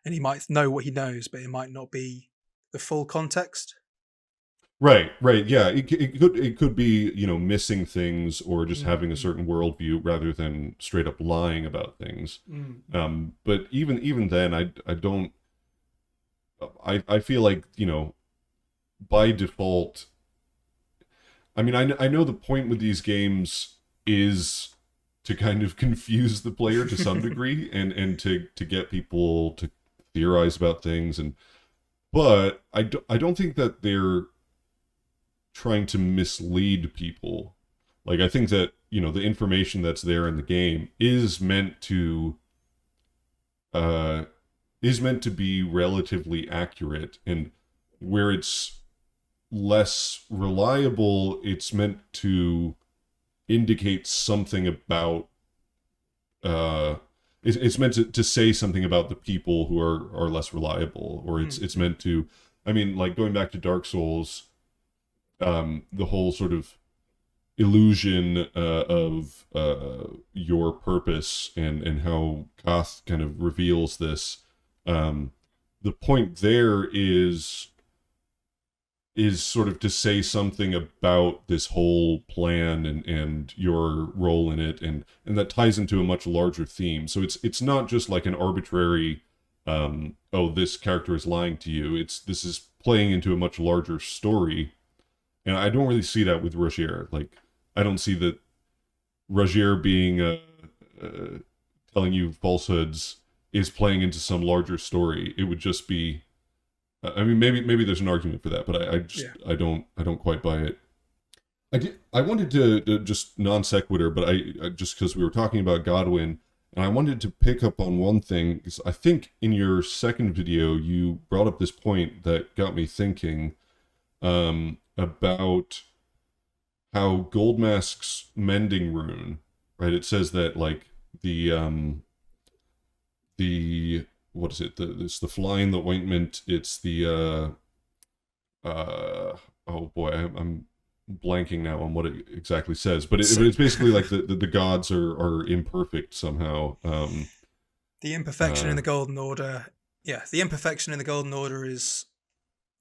and he might know what he knows, but it might not be the full context. Right, yeah. It could be, you know, missing things or just having a certain worldview rather than straight up lying about things. But even then, I don't. I feel like, you know, by default. I mean, I know the point with these games is to kind of confuse the player to some degree, and to get people to theorize about things, but I don't think that they're trying to mislead people. Like, I think that, you know, the information that's there in the game is meant to be relatively accurate, and where it's less reliable, it's meant to indicate something about it's meant to say something about the people who are less reliable, or it's meant to, I mean, like, going back to Dark Souls, the whole sort of illusion of your purpose, and how Koth kind of reveals this. The point there is sort of to say something about this whole plan and your role in it, and that ties into a much larger theme. So it's not just like an arbitrary, oh, this character is lying to you. This is playing into a much larger story, and I don't really see that with Rogier. Like, I don't see that Rogier being telling you falsehoods is playing into some larger story. It would just be, I mean, maybe there's an argument for that, but I don't quite buy it. I wanted to just non sequitur, but I just because we were talking about Godwyn, and I wanted to pick up on one thing, because I think in your second video you brought up this point that got me thinking about how Goldmask's mending rune, right? It says that, like, the what is it? It's the fly in the ointment. It's the oh boy, I'm blanking now on what it exactly says, but it's basically like the gods are imperfect somehow. The imperfection in the Golden Order. Yeah, the imperfection in the Golden Order is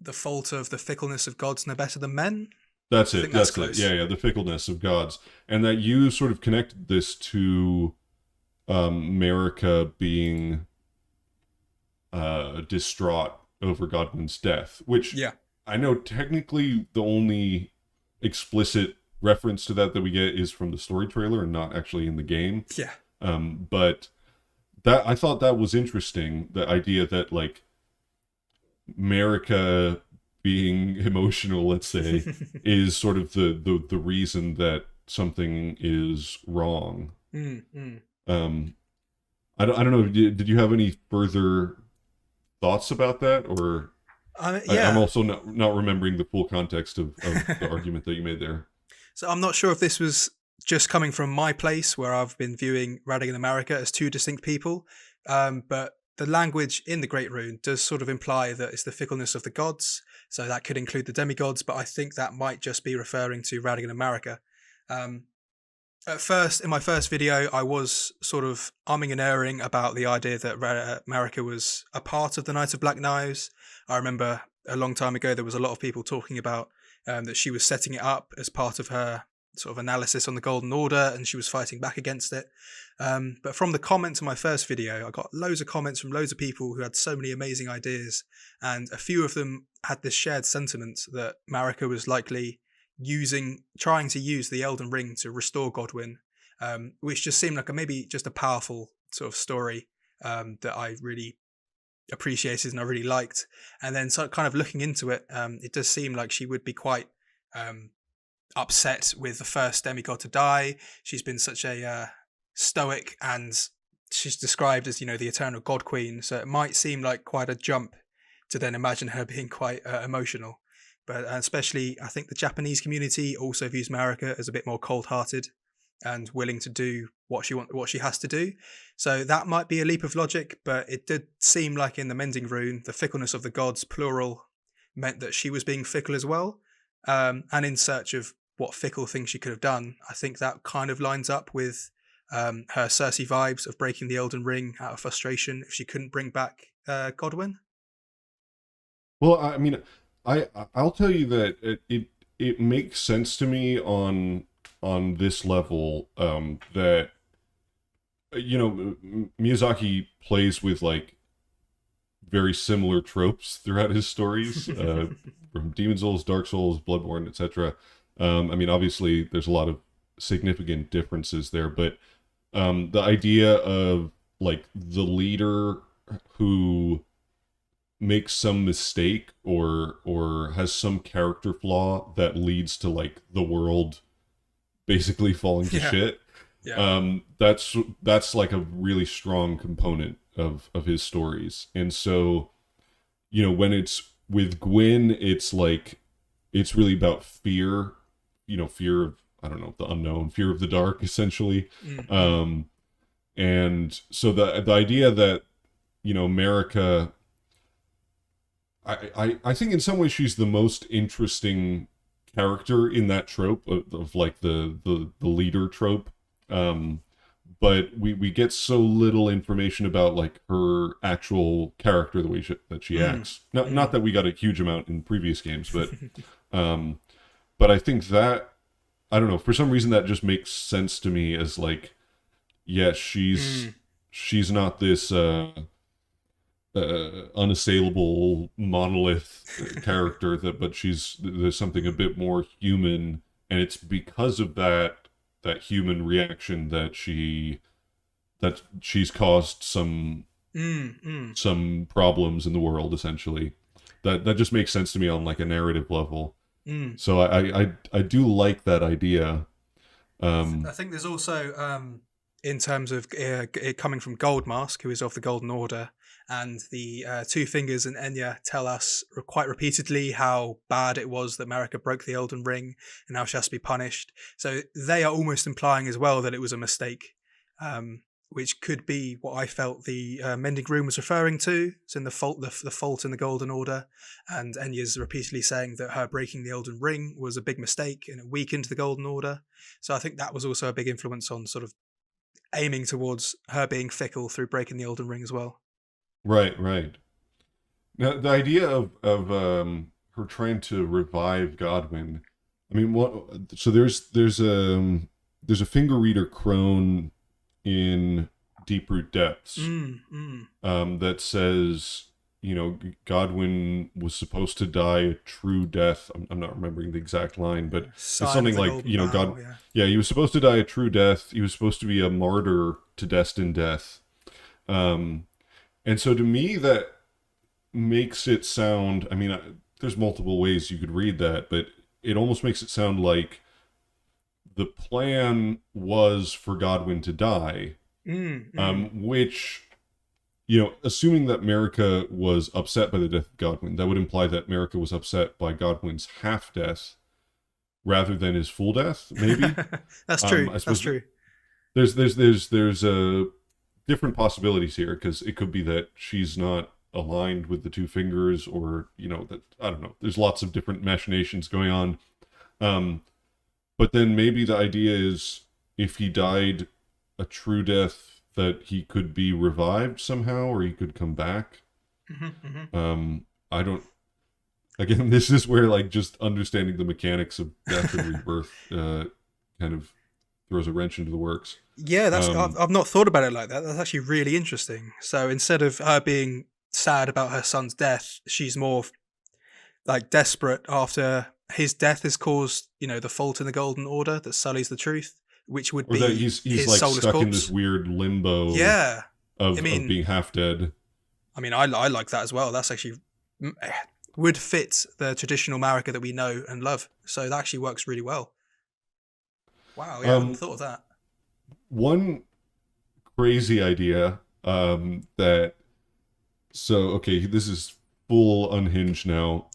the fault of the fickleness of gods no better than men. That's it. That's it. Yeah, the fickleness of gods, and that you sort of connected this to Marika being distraught over Godwyn's death, which, yeah, I know technically the only explicit reference to that we get is from the story trailer and not actually in the game. Yeah. But that, I thought that was interesting, the idea that, like, Marika being emotional, let's say, is sort of the reason that something is wrong. I don't know. Did you have any further thoughts about that, or yeah. I'm also not remembering the full context of the argument that you made there. So I'm not sure if this was just coming from my place, where I've been viewing Radagon and Marika as two distinct people, but the language in the Great Rune does sort of imply that it's the fickleness of the gods, so that could include the demigods, but I think that might just be referring to Radagon and Marika. At first, in my first video, I was sort of umming and erring about the idea that Marika was a part of the Knight of Black Knives. I remember a long time ago there was a lot of people talking about that she was setting it up as part of her sort of analysis on the Golden Order, and she was fighting back against it. But from the comments on my first video, I got loads of comments from loads of people who had so many amazing ideas, and a few of them had this shared sentiment that Marika was likely trying to use the Elden Ring to restore Godwyn, which just seemed like maybe just a powerful sort of story that I really appreciated and I really liked. And then, so kind of looking into it, it does seem like she would be quite upset with the first demigod to die. She's been such a stoic, and she's described as, the eternal god queen. So it might seem like quite a jump to then imagine her being quite emotional. But especially, I think the Japanese community also views Marika as a bit more cold-hearted and willing to do what she has to do. So that might be a leap of logic, but it did seem like in the Mending Rune, the fickleness of the gods, plural, meant that she was being fickle as well. And in search of what fickle thing she could have done, I think that kind of lines up with her Cersei vibes of breaking the Elden Ring out of frustration if she couldn't bring back Godwyn. Well, I mean, I'll tell you that it makes sense to me on this level, that Miyazaki plays with like very similar tropes throughout his stories, from Demon Souls, Dark Souls, Bloodborne, etc. I mean, obviously there's a lot of significant differences there, but the idea of like the leader who makes some mistake or has some character flaw that leads to like the world basically falling to shit. Yeah. That's like a really strong component of his stories. And so, when it's with Gwyn, it's like it's really about fear, fear of, I don't know, the unknown, fear of the dark, essentially. Mm-hmm. And so the idea that, Marika, I think in some ways she's the most interesting character in that trope of like the leader trope. But we get so little information about like her actual character, the way that she acts. Not that we got a huge amount in previous games, but but I think that, I don't know, for some reason that just makes sense to me as like, yes, she's not this unassailable monolith character, but there's something a bit more human, and it's because of that human reaction that she's caused some problems in the world, essentially. That just makes sense to me on like a narrative level. So I do like that idea. I think there's also in terms of it coming from Goldmask, who is of the Golden Order, and the Two Fingers and Enya tell us quite repeatedly how bad it was that Marika broke the Elden Ring and how she has to be punished. So they are almost implying as well that it was a mistake, which could be what I felt the Mending Rune was referring to. It's in the fault in the Golden Order, and Enya's repeatedly saying that her breaking the Elden Ring was a big mistake and it weakened the Golden Order. So I think that was also a big influence on sort of aiming towards her being fickle through breaking the Elden Ring as well. Right. Now the idea of her trying to revive Godwyn. I mean, what? So there's a finger reader crone in Deeproot Depths that says, Godwyn was supposed to die a true death. I'm not remembering the exact line, but it's something like, God, he was supposed to die a true death. He was supposed to be a martyr to destined death. And so to me, that makes it sound, I mean, there's multiple ways you could read that, but it almost makes it sound like the plan was for Godwyn to die, which, assuming that Marika was upset by the death of Godwyn, that would imply that Marika was upset by Godwyn's half-death rather than his full death, maybe? That's true. That's true. There's different possibilities here, because it could be that she's not aligned with the Two Fingers, or that, I don't know, there's lots of different machinations going on. But then maybe the idea is, if he died a true death, that he could be revived somehow, or he could come back. I don't, again, this is where like just understanding the mechanics of death and rebirth kind of throws a wrench into the works. Yeah, that's Um, I've not thought about it like that. That's actually really interesting. So instead of her being sad about her son's death, she's more like desperate after his death has caused, the fault in the Golden Order that sullies the truth, which would or that be he's his like soulless stuck in this corpse. weird limbo Yeah, I of mean, being half dead. I like that as well. That's actually would fit the traditional Marika that we know and love. So that actually works really well. Wow, yeah, I hadn't Um, thought of that. one crazy idea that so okay, this is full unhinged now.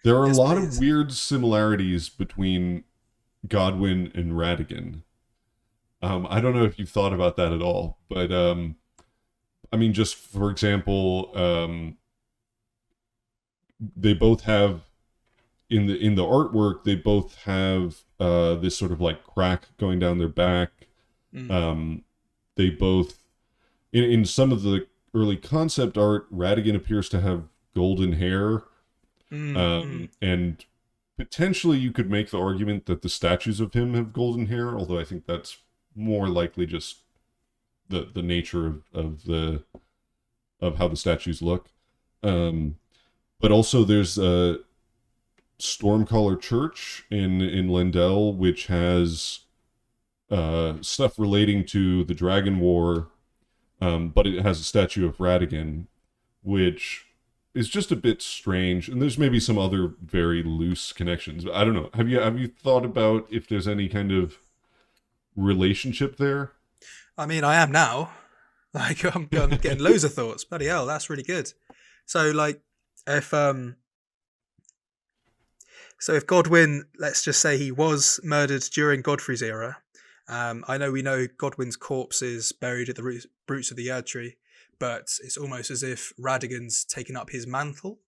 There are a Yes, lot of please. weird similarities between Godwin and Radigan. I don't know if you've thought about that at all, but I mean, just for example, they both have in the artwork they both have this sort of like crack going down their back. Mm. Um, they both in some of the early concept art, Radigan appears to have golden hair, Mm, mm. and potentially you could make the argument that the statues of him have golden hair, although I think that's more likely just the nature of the of how the statues look. Um, but also there's a Stormcaller Church in Lendell, which has stuff relating to the Dragon War, but it has a statue of Radigan, which is just a bit strange. And there's maybe some other very loose connections. I don't know. Have you thought about if there's any kind of relationship there? I mean, I am now. Like, I'm getting loads of thoughts. Bloody hell, that's really good. So, like, if if Godwin, let's just say he was murdered during Godfrey's era. I know we know Godwin's corpse is buried at the roots of the Erd Tree, but it's almost as if Radigan's taken up his mantle.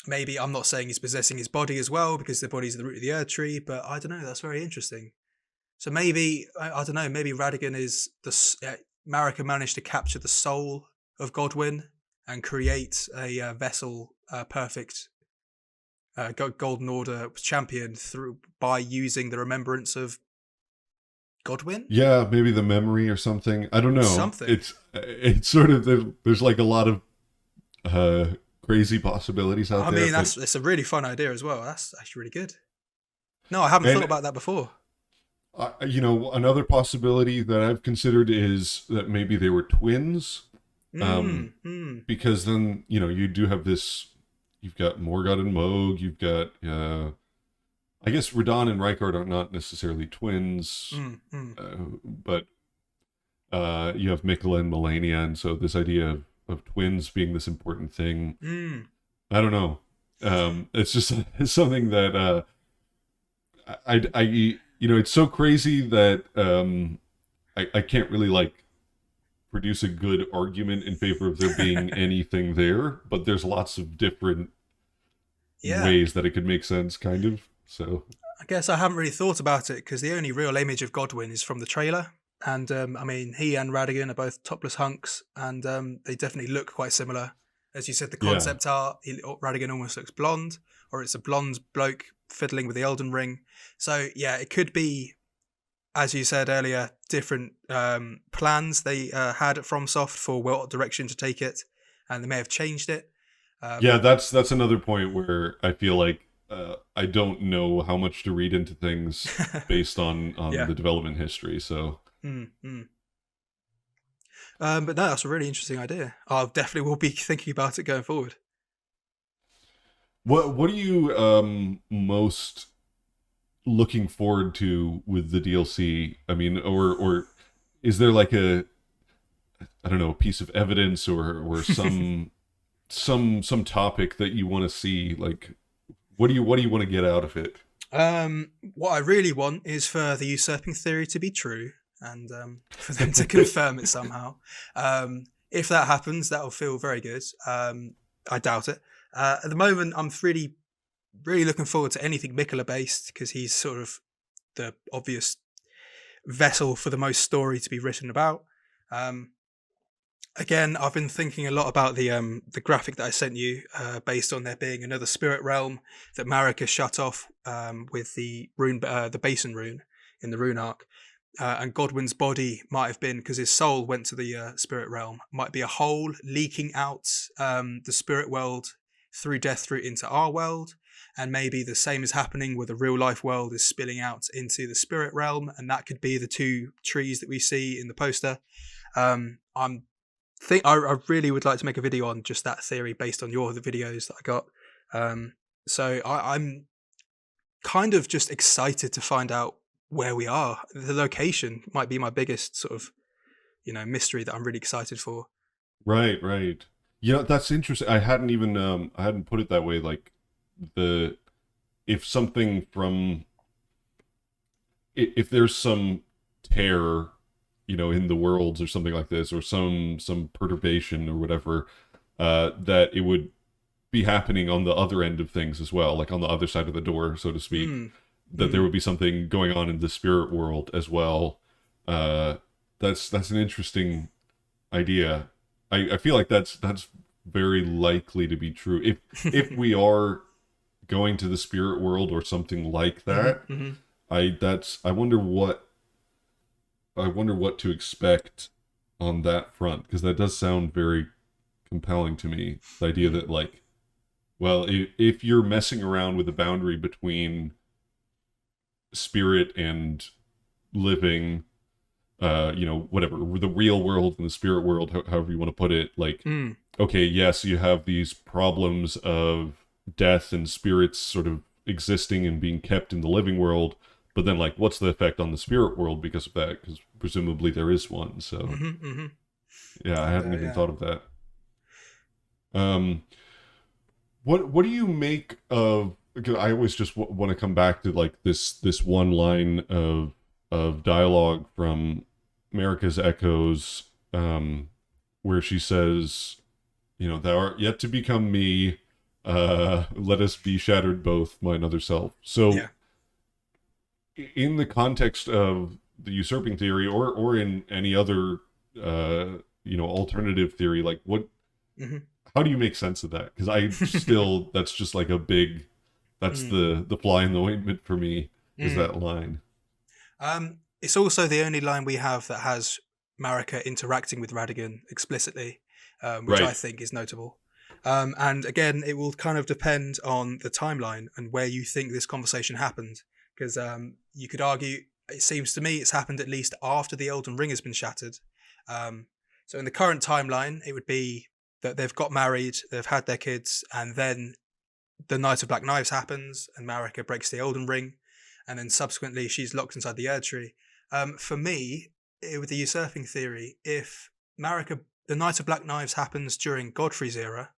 Maybe I'm not saying he's possessing his body as well because the body's at the root of the Erd Tree, but I don't know. That's very interesting. So maybe I don't know. Maybe Radigan is Marika managed to capture the soul of Godwin and create a vessel, perfect Golden Order champion through by using the remembrance of Godwin. Yeah, maybe the memory or something. I don't know. Something. It's sort of there's like a lot of uh, crazy possibilities out I there, mean, but it's a really fun idea as well. That's actually really good. No, I haven't thought and about that before. another possibility that I've considered is that maybe they were twins, um, Mm, mm, because then you do have this. You've got Morgoth and Moog. You've got I guess Radon and Rykard are not necessarily twins, mm, mm, but you have Mikela and Melania, and so this idea of twins being this important thing. mm. I don't know. It's just it's something that I it's so crazy that I can't really like produce a good argument in favor of there being anything there, but there's lots of different Yeah. ways that it could make sense, kind of. So I guess I haven't really thought about it because the only real image of Godwin is from the trailer. And I mean, he and Radigan are both topless hunks, and they definitely look quite similar. As you said, the yeah, concept art, Radigan almost looks blonde, or it's a blonde bloke fiddling with the Elden Ring. So, yeah, it could be, as you said earlier, different plans they had at FromSoft for what direction to take it, and they may have changed it. yeah. Um, That's another point where I feel like I don't know how much to read into things based on yeah. the development history. So Mm, mm. But no, that's a really interesting idea. I definitely will be thinking about it going forward. what are you most looking forward to with the DLC? I mean, or is there like a I don't know, a piece of evidence or some topic that you want to see? Like, what do you want to get out of it? What I really want is for the usurping theory to be true and for them to confirm it somehow. If that happens, that will feel very good. I doubt it. At the moment, I'm really looking forward to anything Mikula based because he's sort of the obvious vessel for the most story to be written about. Um, Again, I've been thinking a lot about the graphic that I sent you, based on there being another spirit realm that Marika shut off, with the rune, the Basin rune in the rune arc, and Godwin's body might have been, because his soul went to the spirit realm, might be a hole leaking out the spirit world through Deathroot into our world, and maybe the same is happening where the real life world is spilling out into the spirit realm, and that could be the two trees that we see in the poster. I'm think I really would like to make a video on just that theory based on the videos that I got. So I'm kind of just excited to find out where we are. The location might be my biggest sort of mystery that I'm really excited for. Right, right. Yeah, that's interesting. I hadn't even I hadn't put it that way. Like the if something from if there's some tear, in the worlds or something like this, or some perturbation or whatever, that it would be happening on the other end of things as well, like on the other side of the door, so to speak. Mm. That there would be something going on in the spirit world as well. That's an interesting idea. I feel like that's very likely to be true. If we are going to the spirit world or something like that, Mm-hmm. I wonder what to expect on that front, because that does sound very compelling to me. The idea that, like, well, if you're messing around with the boundary between spirit and living, whatever, the real world and the spirit world, however you want to put it, like, Mm. okay, yes, you have these problems of death and spirits sort of existing and being kept in the living world, but then, like, what's the effect on the spirit world because of that? Because presumably there is one. So, Mm-hmm. Mm-hmm. yeah, I hadn't even Yeah. thought of that. Um, what do you make of? Because I always just want to come back to, like, this one line of dialogue from America's Echoes, where she says, "Thou art yet to become me. Let us be shattered both, mine other self." So, Yeah. in the context of the usurping theory, or in any other alternative theory, like, what, Mm-hmm. how do you make sense of that? Because I still, that's just like a big, that's Mm. the fly in the ointment for me, is Mm. that line. It's also the only line we have that has Marika interacting with Radigan explicitly, which I Right. think is notable. And again, it will kind of depend on the timeline and where you think this conversation happened. Because you could argue, it seems to me, it's happened at least after the Elden Ring has been shattered. Um, so in the current timeline, it would be that they've got married, they've had their kids, and then the Night of Black Knives happens, and Marika breaks the Elden Ring, and then subsequently she's locked inside the Erd Tree. For me, with the usurping theory, if Marika, the Night of Black Knives happens during Godfrey's era,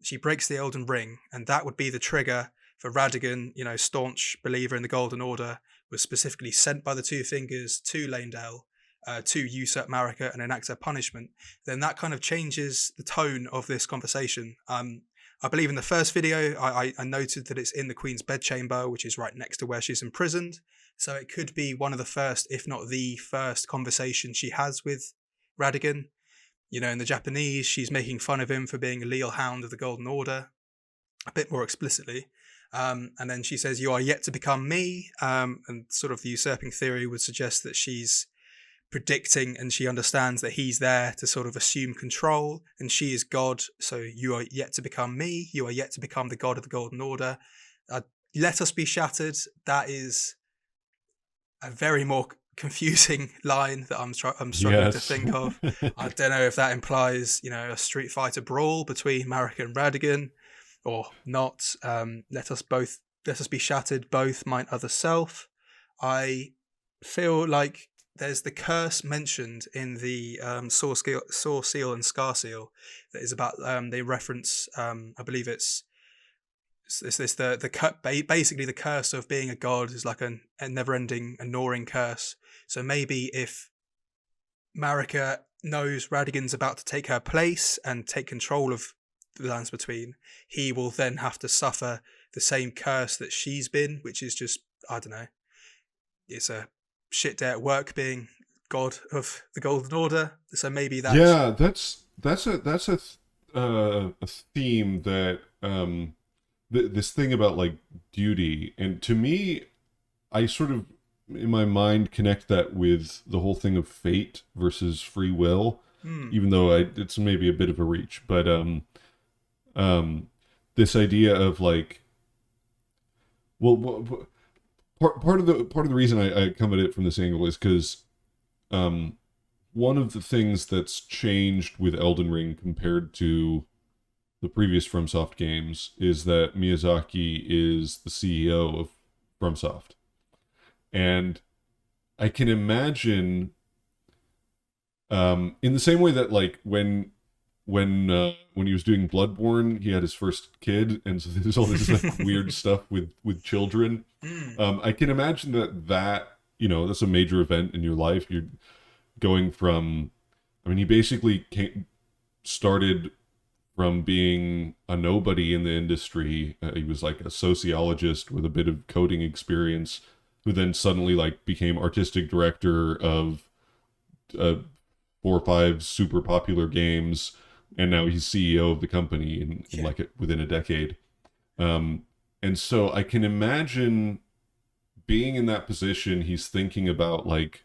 she breaks the Elden Ring, and that would be the trigger for Radigan, staunch believer in the Golden Order, was specifically sent by the Two Fingers to Lanedale to usurp Marika and enact her punishment. Then that kind of changes the tone of this conversation. I believe in the first video, I noted that it's in the Queen's bedchamber, which is right next to where she's imprisoned. So it could be one of the first, if not the first, conversation she has with Radigan. In the Japanese, she's making fun of him for being a leal hound of the Golden Order, a bit more explicitly. And then she says, "You are yet to become me." And sort of the usurping theory would suggest that she's predicting and she understands that he's there to sort of assume control, and she is God. So you are yet to become me. You are yet to become the God of the Golden Order. Let us be shattered. That is a very more confusing line that I'm struggling to Yes. think of. I don't know if that implies, a Street Fighter brawl between Marika and Radigan, or not. Let us be shattered, both mine other self. I feel like there's the curse mentioned in the Saw Seal and Scar Seal that is about. They reference. I believe it's this basically the curse of being a god is like a never-ending, a gnawing curse. So maybe if Marika knows Radigan's about to take her place and take control of the Lands Between, he will then have to suffer the same curse that she's been, which is just, I don't know, it's a shit day at work being god of the Golden Order. So maybe that's Yeah, that's a theme that this thing about like duty, and to me, I sort of in my mind connect that with the whole thing of fate versus free will, mm, even though it's maybe a bit of a reach, but um, this idea of like, well, part of the reason I come at it from this angle is because um, one of the things that's changed with Elden Ring compared to the previous FromSoft games is that Miyazaki is the CEO of FromSoft, and I can imagine in the same way that like when he was doing Bloodborne, he had his first kid, and so there's all this like weird stuff with children. mm, I can imagine that that's a major event in your life. You're going from, I mean, he basically started from being a nobody in the industry. He was like a sociologist with a bit of coding experience, who then suddenly like became artistic director of uh, 4 or 5 super popular games, and now he's CEO of the company in yeah, like within a decade. Um, and so I can imagine being in that position. He's thinking about like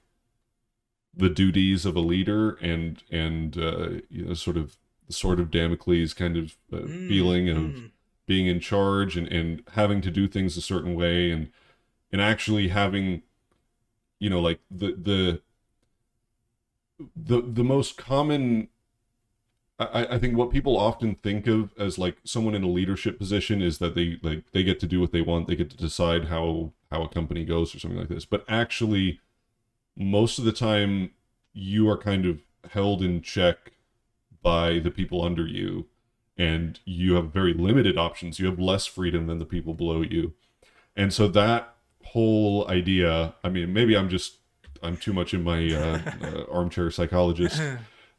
the duties of a leader, and sort of the sword of Damocles kind of mm, feeling of mm, being in charge, and having to do things a certain way, and actually having like the most common, I think what people often think of as like someone in a leadership position is that they get to do what they want, they get to decide how a company goes or something like this. But actually, most of the time, you are kind of held in check by the people under you, and you have very limited options. You have less freedom than the people below you. And so that whole idea, I mean, maybe I'm too much in my armchair psychologist,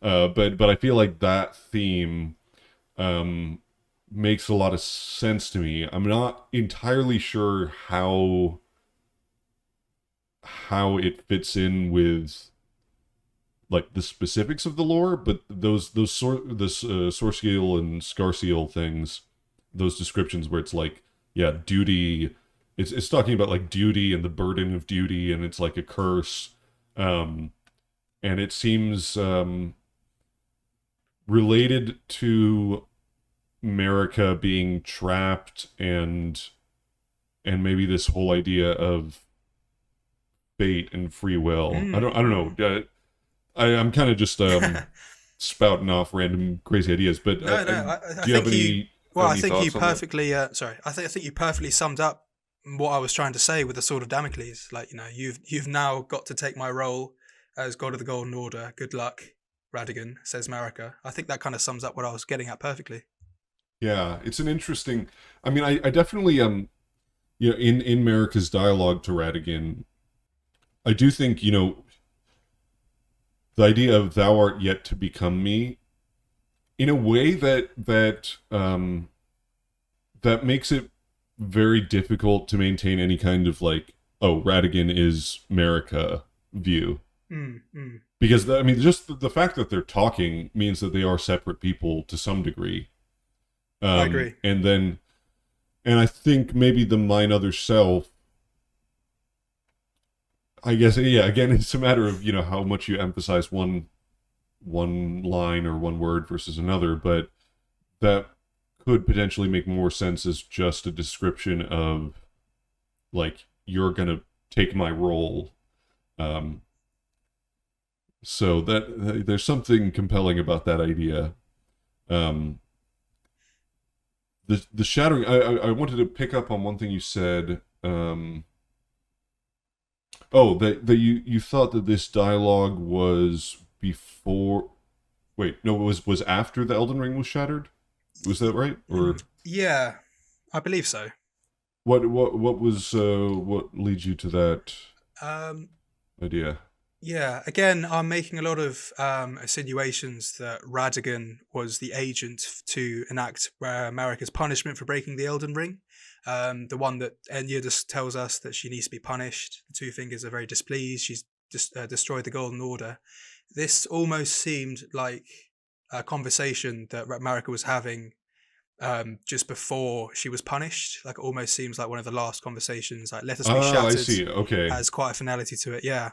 but I feel like that theme um, makes a lot of sense to me. I'm not entirely sure how it fits in with like the specifics of the lore, but Sourceal and Scarseal things, those descriptions where it's like, yeah, duty. It's talking about like duty and the burden of duty, and it's like a curse, um, and it seems related to America being trapped, and maybe this whole idea of fate and free will. I don't mm, know. I'm kind of just mm. spouting off random crazy ideas, but No, no. I do you have think you. any Well, have I any think you thoughts on that? perfectly. Sorry, I think you perfectly summed up what I was trying to say with the Sword of Damocles. Like, you've now got to take my role as God of the Golden Order. Good luck, Radigan, says Marika. I think that kind of sums up what I was getting at perfectly. Yeah, it's an interesting. I mean, I definitely in America's dialogue to Radigan, I do think the idea of "thou art yet to become me" in a way that makes it very difficult to maintain any kind of like, oh, Radigan is America view, Mm, mm. because I mean, just the fact that they're talking means that they are separate people to some degree. I agree. And I think maybe the mine other self, I guess, yeah, again, it's a matter of how much you emphasize one line or one word versus another, but that could potentially make more sense as just a description of like, you're gonna take my role. um so there's something compelling about that idea. um the shattering, I wanted to pick up on one thing you said. Oh, that you thought that this dialogue was before. Wait, no, it was after the Elden Ring was shattered. Was that right? Or Yeah, I believe so. what leads you to that Um, idea? Yeah, again, I'm making a lot of insinuations that Radigan was the agent to enact Marika's punishment for breaking the Elden Ring. The one that Enya just tells us that she needs to be punished. The Two Fingers are very displeased. She's destroyed the Golden Order. This almost seemed like a conversation that Marika was having just before she was punished. Like, it almost seems like one of the last conversations. Like, let us be Oh, I shattered see. Okay. has quite a finality to it. Yeah.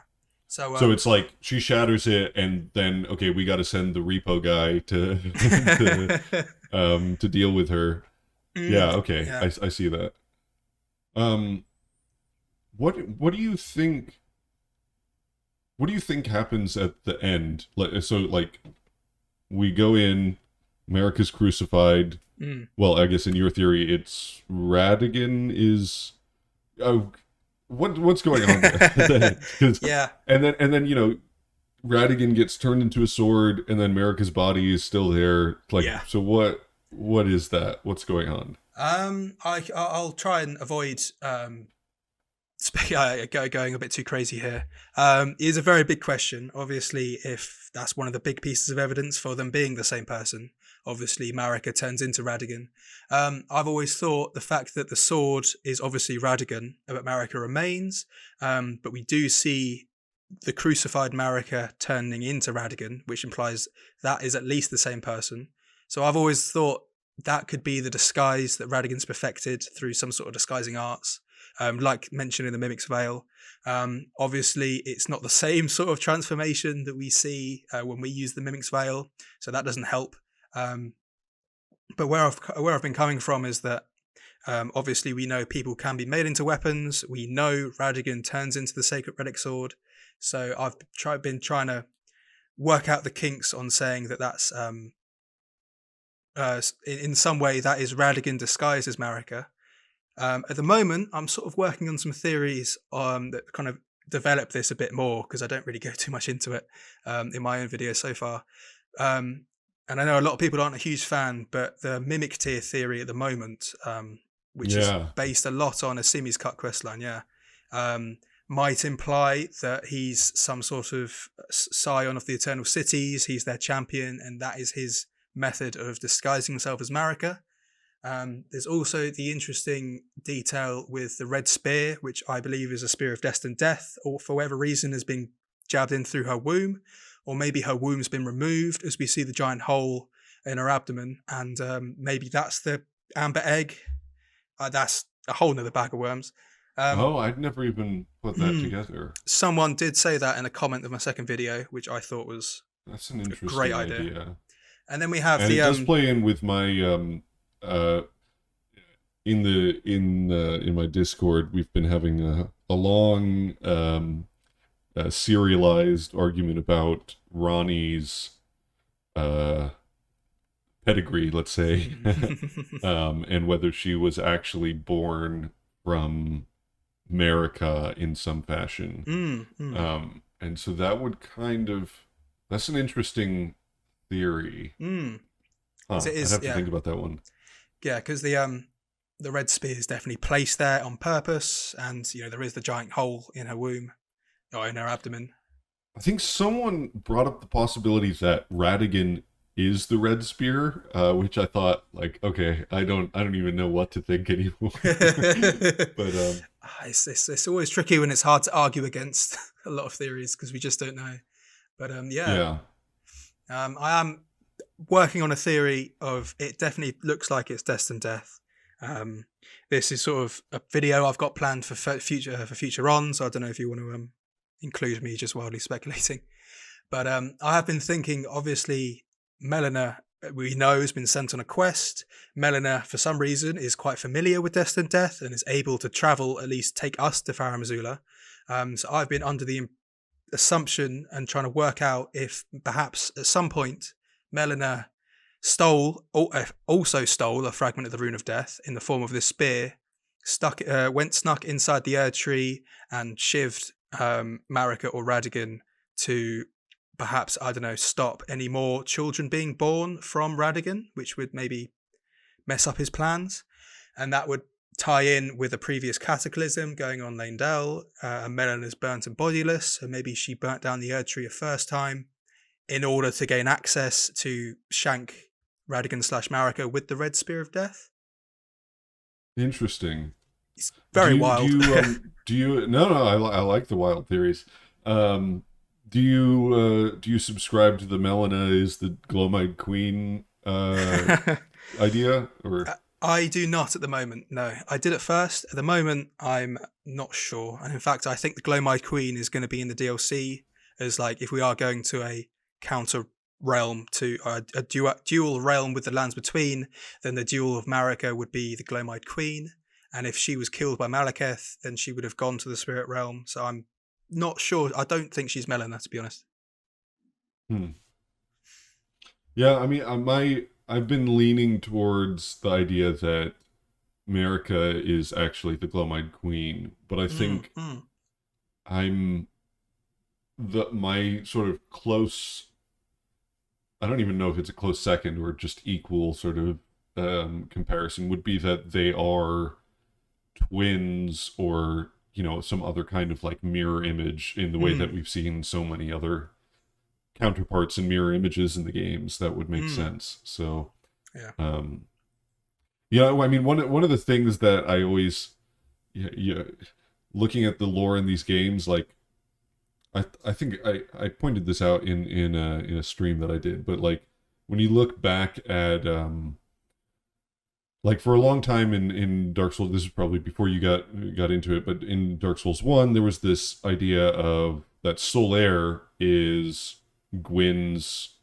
So So it's like she shatters it, and then okay, we got to send the repo guy to to deal with her. Yeah. Okay. yeah. I see that. Um, what do you think? What do you think happens at the end? So like, we go in, America's crucified. Well, I guess in your theory, it's Radigan is. Oh, what's going on there? Yeah. And then Radigan gets turned into a sword, and then America's body is still there. Like, Yeah. so what is that? What's going on? I'll try and avoid going a bit too crazy here. It is a very big question. Obviously, if that's one of the big pieces of evidence for them being the same person, obviously Marika turns into Radigan. I've always thought the fact that the sword is obviously Radigan, but Marika remains. But we do see the crucified Marika turning into Radigan, which implies that is at least the same person. So I've always thought that could be the disguise that Radigan's perfected through some sort of disguising arts. Like mentioned in the Mimic's Veil. Obviously, it's not the same sort of transformation that we see when we use the Mimic's Veil, so that doesn't help. But where I've been coming from is that obviously we know people can be made into weapons. We know Radigan turns into the Sacred Relic Sword. So I've been trying to work out the kinks on saying that that's in some way that is Radigan disguised as Marika. At the moment, I'm sort of working on some theories that kind of develop this a bit more, because I don't really go too much into it in my own videos so far. And I know a lot of people aren't a huge fan, but the Mimic Tear theory at the moment, which is based a lot on Asimi's cut questline, might imply that he's some sort of scion of the Eternal Cities. He's their champion, and that is his method of disguising himself as Marika. There's also the interesting detail with the Red Spear, which I believe is a spear of destined death, or for whatever reason has been jabbed in through her womb, or maybe her womb's been removed as we see the giant hole in her abdomen, and maybe that's the amber egg. That's a whole nother bag of worms. I'd never even put that together. Someone did say that in a comment of my second video, which I thought was that's an interesting great idea. And then we have it does play in with my in my Discord. We've been having a long serialized argument about Ronnie's pedigree, let's say, and whether she was actually born from Marika in some fashion. And so that would that's an interesting theory. I'd have to think about that one. Yeah, because the Red Spear is definitely placed there on purpose, and there is the giant hole in her womb or in her abdomen. I think someone brought up the possibility that Radigan is the Red Spear, which I thought, like, okay, I don't even know what to think anymore. But it's always tricky when it's hard to argue against a lot of theories because we just don't know. But I am working on a theory of it definitely looks like it's destined death. This is sort of a video I've got planned for future on, so I don't know if you want to include me just wildly speculating. But I have been thinking, obviously, Melina, we know, has been sent on a quest. Melina, for some reason, is quite familiar with destined death and is able to travel, at least take us to Farum Azula. So I've been under the assumption and trying to work out if perhaps at some point Melina also stole a fragment of the Rune of Death in the form of this spear, snuck inside the Erd Tree and shivved Marika or Radigan to perhaps, I don't know, stop any more children being born from Radigan, which would maybe mess up his plans. And that would tie in with a previous cataclysm going on Leyndell. Melina's burnt and bodiless, so maybe she burnt down the Erd Tree a first time in order to gain access to shank Radigan/Marika with the Red Spear of Death. Interesting. It's very wild. Do you? No, I like the wild theories. Um, do you subscribe to the Melina is the Glowmite Queen idea, or I do not at the moment. No, I did at first. At the moment, I'm not sure. And in fact, I think the Glowmite Queen is going to be in the DLC as like if we are going to a counter realm to a dual realm with the lands between, then the duel of Marika would be the Glowmite Queen. And if she was killed by Malekith, then she would have gone to the spirit realm. So I'm not sure. I don't think she's Melina, to be honest. hmm. Yeah, I mean, I've been leaning towards the idea that America is actually the Glowmite Queen, but I Mm, think mm, I'm the my sort of close. I don't even know if it's a close second or just equal sort of comparison would be that they are twins or some other kind of like mirror image in the way mm, that we've seen so many other counterparts and mirror images in the games that would make mm. sense. So Yeah. um I mean one of the things that I always yeah, looking at the lore in these games, like I think I pointed this out in a stream that I did, but like when you look back at like for a long time in Dark Souls, this is probably before you got into it, but in Dark Souls 1 there was this idea of that Solaire is Gwyn's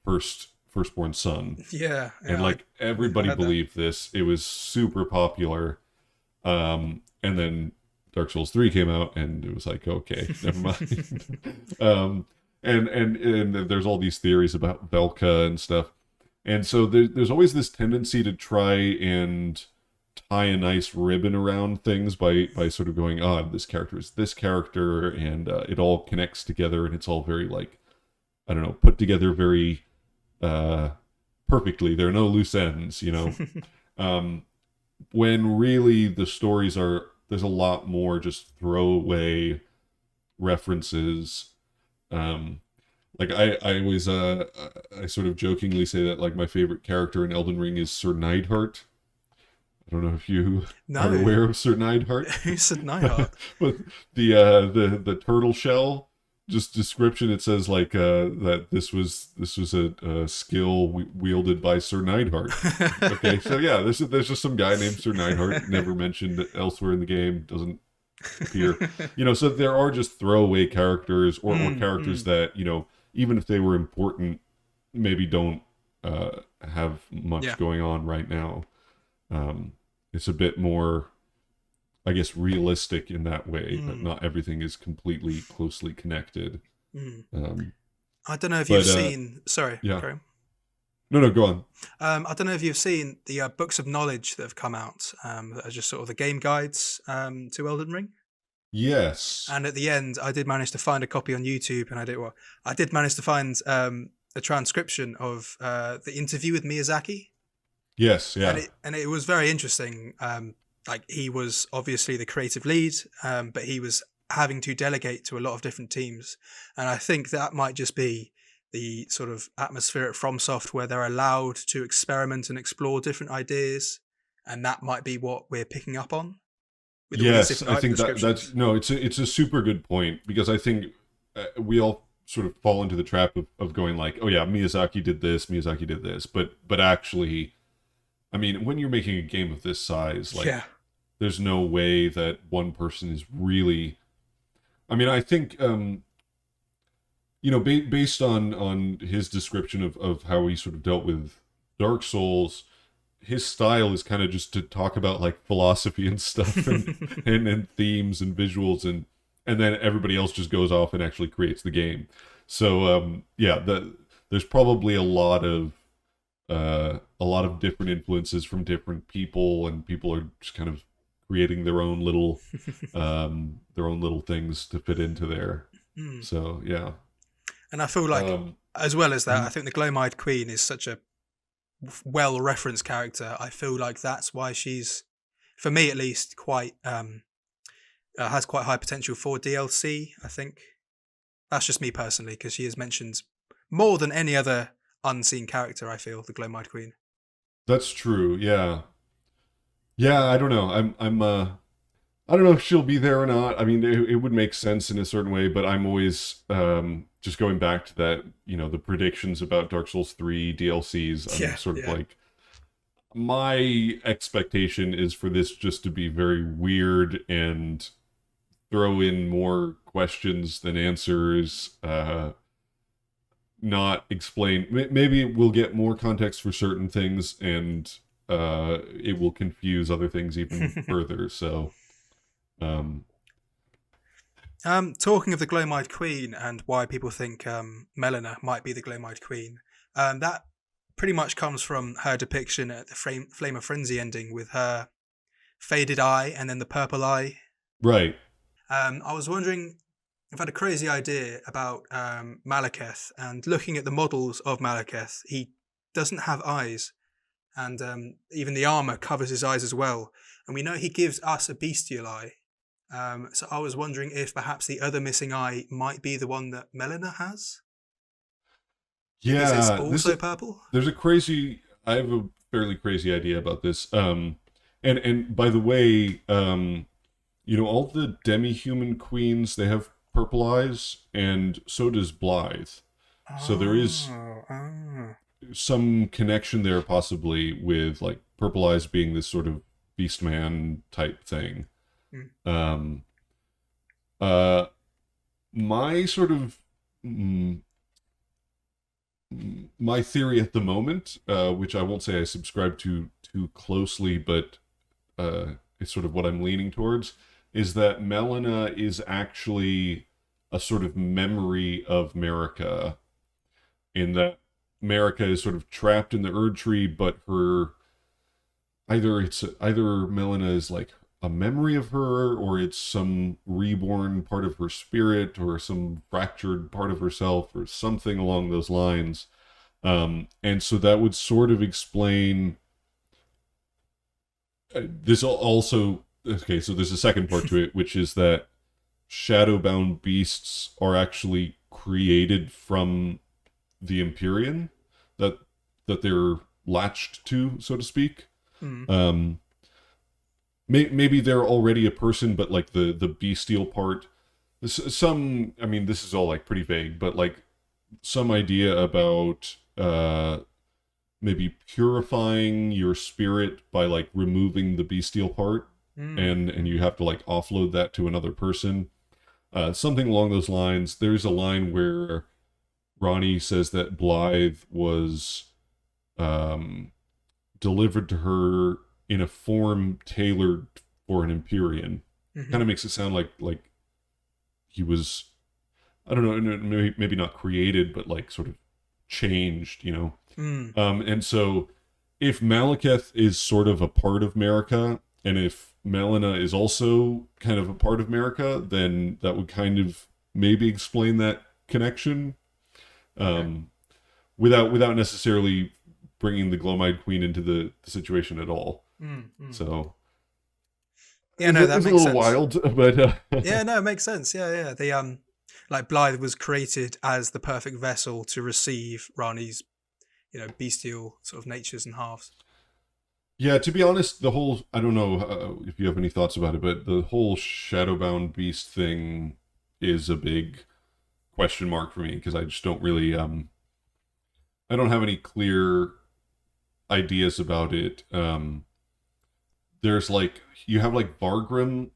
firstborn son. Yeah. And Yeah. like I everybody heard that. believed this. It was super popular. And then Dark Souls 3 came out and it was like, okay, never mind. And there's all these theories about Velka and stuff. And so there's always this tendency to try and tie a nice ribbon around things by sort of going, this character is this character, and it all connects together, and it's all very like, I don't know, put together very uh, perfectly. There are no loose ends. Um, when really the stories are there's a lot more just throwaway references. Um, like I always I sort of jokingly say that like my favorite character in Elden Ring is Sir Neidhart. I don't know if you are No. aware of Sir Neidhart, Who said Nightheart? but the turtle shell just description, it says like that this was a skill wielded by Sir Neidhart. Okay, so yeah, there's just some guy named Sir Neidhart, never mentioned elsewhere in the game, doesn't appear. So there are just throwaway characters or Mm, characters mm. that even if they were important, maybe don't have much Yeah. going on right now. Um, it's a bit more, I guess, realistic in that way that Mm, not everything is completely closely connected. mm. Um, I don't know if you've but seen. Sorry, yeah, Graham. no, go on. I don't know if you've seen the books of knowledge that have come out that are just sort of the game guides to Elden Ring. Yes, And at the end, I did manage to find a copy on YouTube, and I did manage to find a transcription of the interview with Miyazaki, yes, and yeah, it was very interesting. Like he was obviously the creative lead, but he was having to delegate to a lot of different teams, and I think that might just be the sort of atmosphere at FromSoft where they're allowed to experiment and explore different ideas, and that might be what we're picking up on with all these yes. different I item think that's descriptions. no. It's a super good point because I think we all sort of fall into the trap of going like, oh yeah, Miyazaki did this, but actually, I mean, when you're making a game of this size, like, Yeah. there's no way that one person is really. I mean, I think based on his description of how he sort of dealt with Dark Souls, his style is kind of just to talk about like philosophy and stuff and themes and visuals and then everybody else just goes off and actually creates the game. So yeah, there's probably a lot of different influences from different people, and people are just kind of creating their own little things to fit into there. Mm. So yeah. And I feel like, Um, as well as that, I mhm. think the Glow-Eyed Queen is such a well-referenced character. I feel like that's why she's, for me at least, quite has quite high potential for DLC. I think that's just me personally because she is mentioned more than any other unseen character. I feel the Glow-Eyed Queen. That's true. Yeah. Yeah, I don't know. I don't know if she'll be there or not. I mean, it would make sense in a certain way, but I'm always just going back to that, the predictions about Dark Souls 3 DLCs. I'm Yeah, sort of yeah. like, my expectation is for this just to be very weird and throw in more questions than answers, not explain. Maybe we'll get more context for certain things, and it will confuse other things even further. So, um, Talking of the Glowmite Queen and why people think Melina might be the Glowmite Queen, that pretty much comes from her depiction at the Flame of Frenzy ending with her faded eye and then the purple eye. right. I was wondering, I've had a crazy idea about Malekith, and looking at the models of Malekith, he doesn't have eyes, and even the armor covers his eyes as well. And we know he gives us a bestial eye. So I was wondering if perhaps the other missing eye might be the one that Melina has, because it's Yeah, also purple. there's a crazy. I have a fairly crazy idea about this. And by the way, all the demi-human queens, they have purple eyes, and so does Blythe. So there is Oh, oh. some connection there, possibly with like purple eyes being this sort of beast man type thing. Mm, Um, uh, my sort of mm, my theory at the moment, which I won't say I subscribe to too closely, but it's sort of what I'm leaning towards, is that Melina is actually a sort of memory of Marika, in that Marika is sort of trapped in the Erd Tree, but either Melina is like a memory of her, or it's some reborn part of her spirit, or some fractured part of herself, or something along those lines. And so that would sort of explain this also. Okay, so there's a second part to it, which is that shadowbound beasts are actually created from the Empyrean, that they're latched to, so to speak. mm, Um, maybe they're already a person, but like the bestial part. Some, I mean, this is all like pretty vague, but like some idea about maybe purifying your spirit by like removing the bestial part, mm, and you have to like offload that to another person. Something along those lines. There's a line where Ronnie says that Blythe was um, delivered to her in a form tailored for an Empyrean. Kind mhm, of makes it sound like he was, I don't know, maybe not created, but like sort of changed. mm, And so if Malekith is sort of a part of Marika, and if Melina is also kind of a part of Marika, then that would kind of maybe explain that connection, okay. um, without necessarily bringing the Glowmide Queen into the situation at all. Mm, mm. So Yeah, no, that it's a makes little sense. wild, but Yeah, no, it makes sense. Yeah, yeah. The like Blythe was created as the perfect vessel to receive Rani's, bestial sort of natures and halves. yeah. To be honest, the whole, I don't know if you have any thoughts about it, but the whole Shadowbound Beast thing is a big question mark for me, because I just don't really I don't have any clear ideas about it. There's like, you have like Vargrim,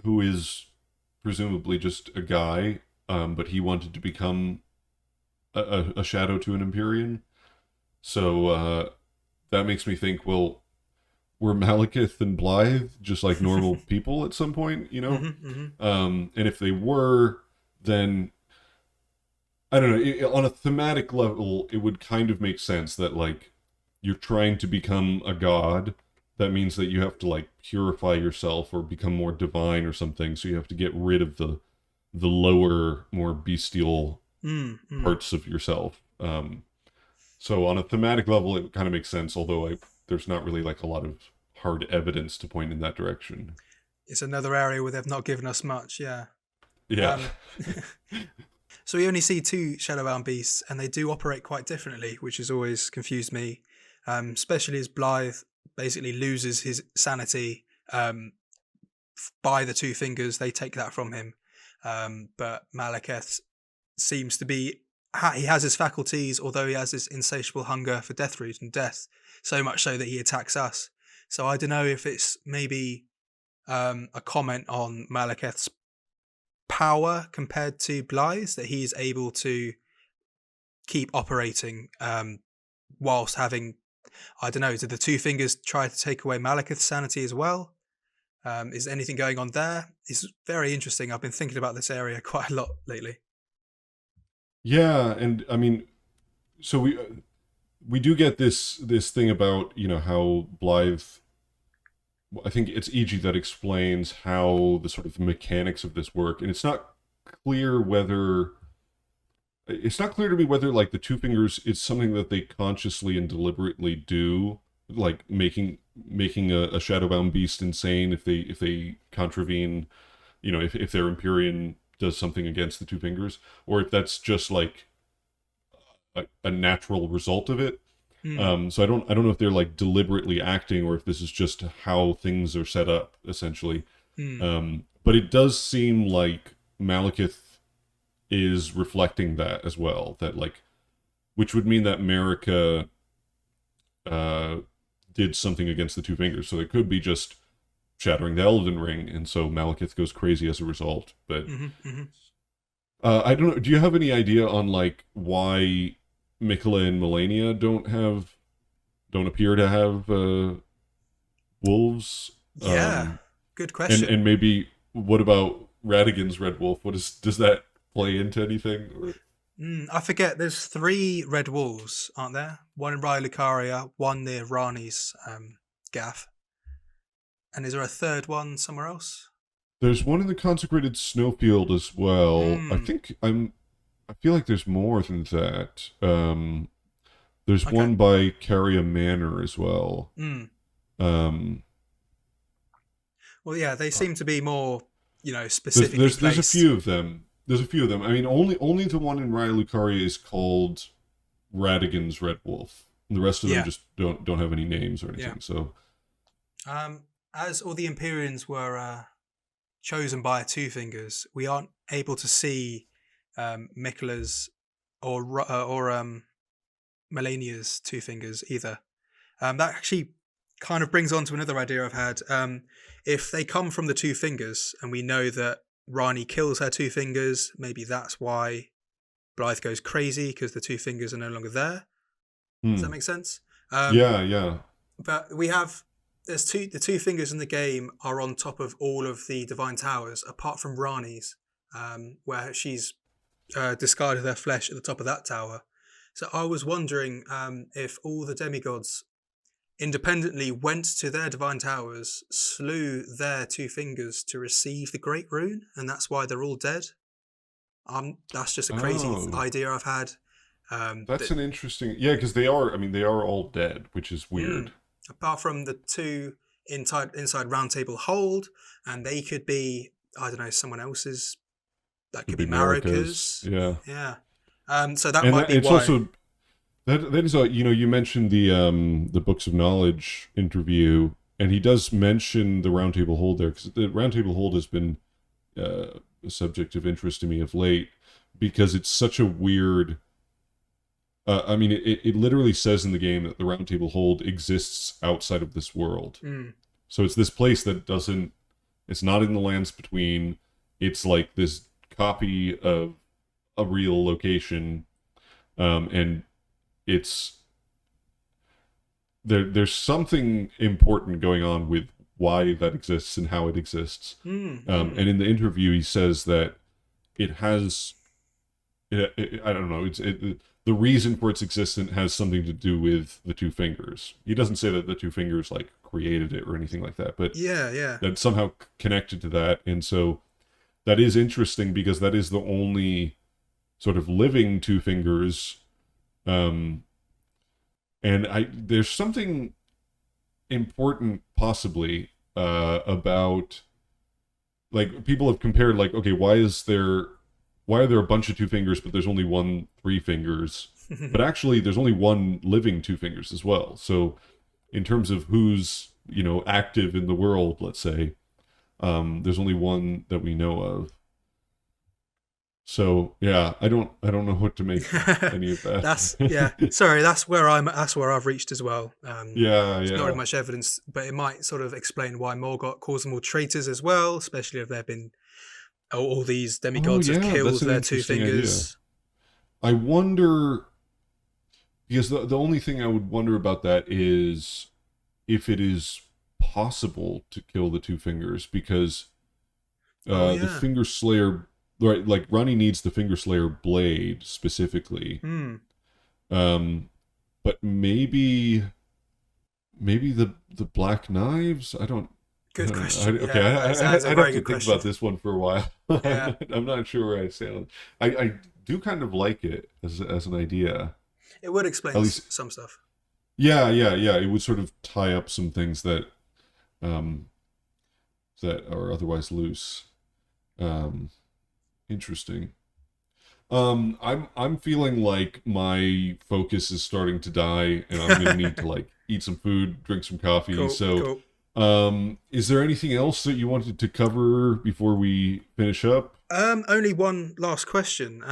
who is presumably just a guy, but he wanted to become a shadow to an Empyrean. So that makes me think, well, were Malekith and Blythe just like normal people at some point, you know? Hmm, hmm. And if they were, then I don't know. On a thematic level, it would kind of make sense that like you're trying to become a god. That means that you have to like purify yourself or become more divine or something. So you have to get rid of the lower, more bestial Mm, mm. parts of yourself. So on a thematic level, it kind of makes sense. Although there's not really like a lot of hard evidence to point in that direction. It's another area where they've not given us much. Yeah. Yeah. Um, so we only see two Shadowbound beasts, and they do operate quite differently, which has always confused me. Especially as Blythe basically loses his sanity. Um, by the two fingers, they take that from him. But Malekith seems to be he has his faculties, although he has this insatiable hunger for Deathroot and death, so much so that he attacks us. So I don't know if it's maybe a comment on Malekith's power compared to Blythe, that he is able to keep operating whilst having, I don't know, did the two fingers try to take away Malekith's sanity as well? Is anything going on there? It's very interesting. I've been thinking about this area quite a lot lately. Yeah, and I mean, so we do get this thing about, you know, how Blythe. I think it's EG that explains how the sort of mechanics of this work, and clear whether it's not clear to me whether like the two fingers is something that they consciously and deliberately do, like making a shadowbound beast insane if they contravene, you know, if their Empyrean does something against the two fingers, or if that's just like a natural result of it. So I don't know if they're like deliberately acting, or if this is just how things are set up essentially. But it does seem like Malekith is reflecting that as well, that like, which would mean that Marika did something against the two fingers. So it could be just shattering the Elden Ring, and so Malekith goes crazy as a result. But I don't know. Do you have any idea on like why Miquella and Malenia don't appear to have wolves? Yeah, good question. And maybe what about Radagon's Red Wolf? Does that play into anything? I forget. There's 3 red wolves, aren't there? One in Raya Lucaria, one near Rani's gaff. And is there a third one somewhere else? There's one in the consecrated snowfield as well. I feel like there's more than that. There's one by Caria Manor as well. Well, yeah, they seem to be more, you know, specifically there's placed. a few of them. There's a few of them. I mean, only the one in Raya Lucaria is called Radagon's Red Wolf. And the rest of them just don't have any names or anything. So, as all the Empyreans were chosen by two fingers, we aren't able to see Miquella's or Malenia's two fingers either. That actually kind of brings on to another idea I've had. If they come from the two fingers, and we know that Rani kills her two fingers, maybe that's why Blythe goes crazy, because the two fingers are no longer there. Does that make sense? Yeah. But we have the two fingers in the game are on top of all of the divine towers, apart from Rani's, where she's discarded her flesh at the top of that tower. So I was wondering if all the demigods independently went to their divine towers, slew their two fingers to receive the great rune, and that's why they're all dead. That's just a crazy idea I've had. That's an interesting, because they are all dead, which is weird. Apart from the two inside Roundtable Hold, and they could be, I don't know, someone else's. That could be Marika's. Yeah. So that might be why. Also, that is, you mentioned the Books of Knowledge interview, and he does mention the Roundtable Hold there, because the Roundtable Hold has been a subject of interest to me of late, because it's such a weird. It literally says in the game that the Roundtable Hold exists outside of this world. So it's this place that it's not in the lands between. It's like this copy of a real location, and it's there's something important going on with why that exists and how it exists. And in the interview, he says that it has. I don't know. The reason for its existence has something to do with the two fingers. He doesn't say that the two fingers like created it or anything like that, but that's somehow connected to that. And so that is interesting, because that is the only sort of living two fingers. And there's something important possibly about, like, people have compared, like, okay, why are there a bunch of two fingers, but there's only one three fingers? But actually, there's only one living two fingers as well. So in terms of who's, active in the world, let's say, There's only one that we know of. So yeah, I don't know what to make of any of That's yeah. that. Sorry, that's where I've reached as well. Yeah, There's not really yeah. much evidence, but it might sort of explain why Morgoth calls them all traitors as well, especially if there have been all these Oh demigods have yeah, killed that's an their two interesting idea. fingers. I wonder because the only thing I would wonder about that is if it is possible to kill the two fingers because Oh the yeah. finger slayer, right, like Ronnie needs the finger slayer blade specifically. Hmm. Um but maybe the black knives. I Good don't know. question. Okay, Yeah, that is a I'd have very to good think question. about this one for a while. Yeah, I'm not sure where I stand. I do kind of like it as an idea. it would explain At least, some stuff. yeah, yeah, yeah. It would sort of tie up some things um, that are otherwise loose. Um, Interesting. I'm feeling like my focus is starting to die, and I'm gonna need to like eat some food, drink some coffee. Cool, So, cool. is there anything else that you wanted to cover before we finish up? Only one last question.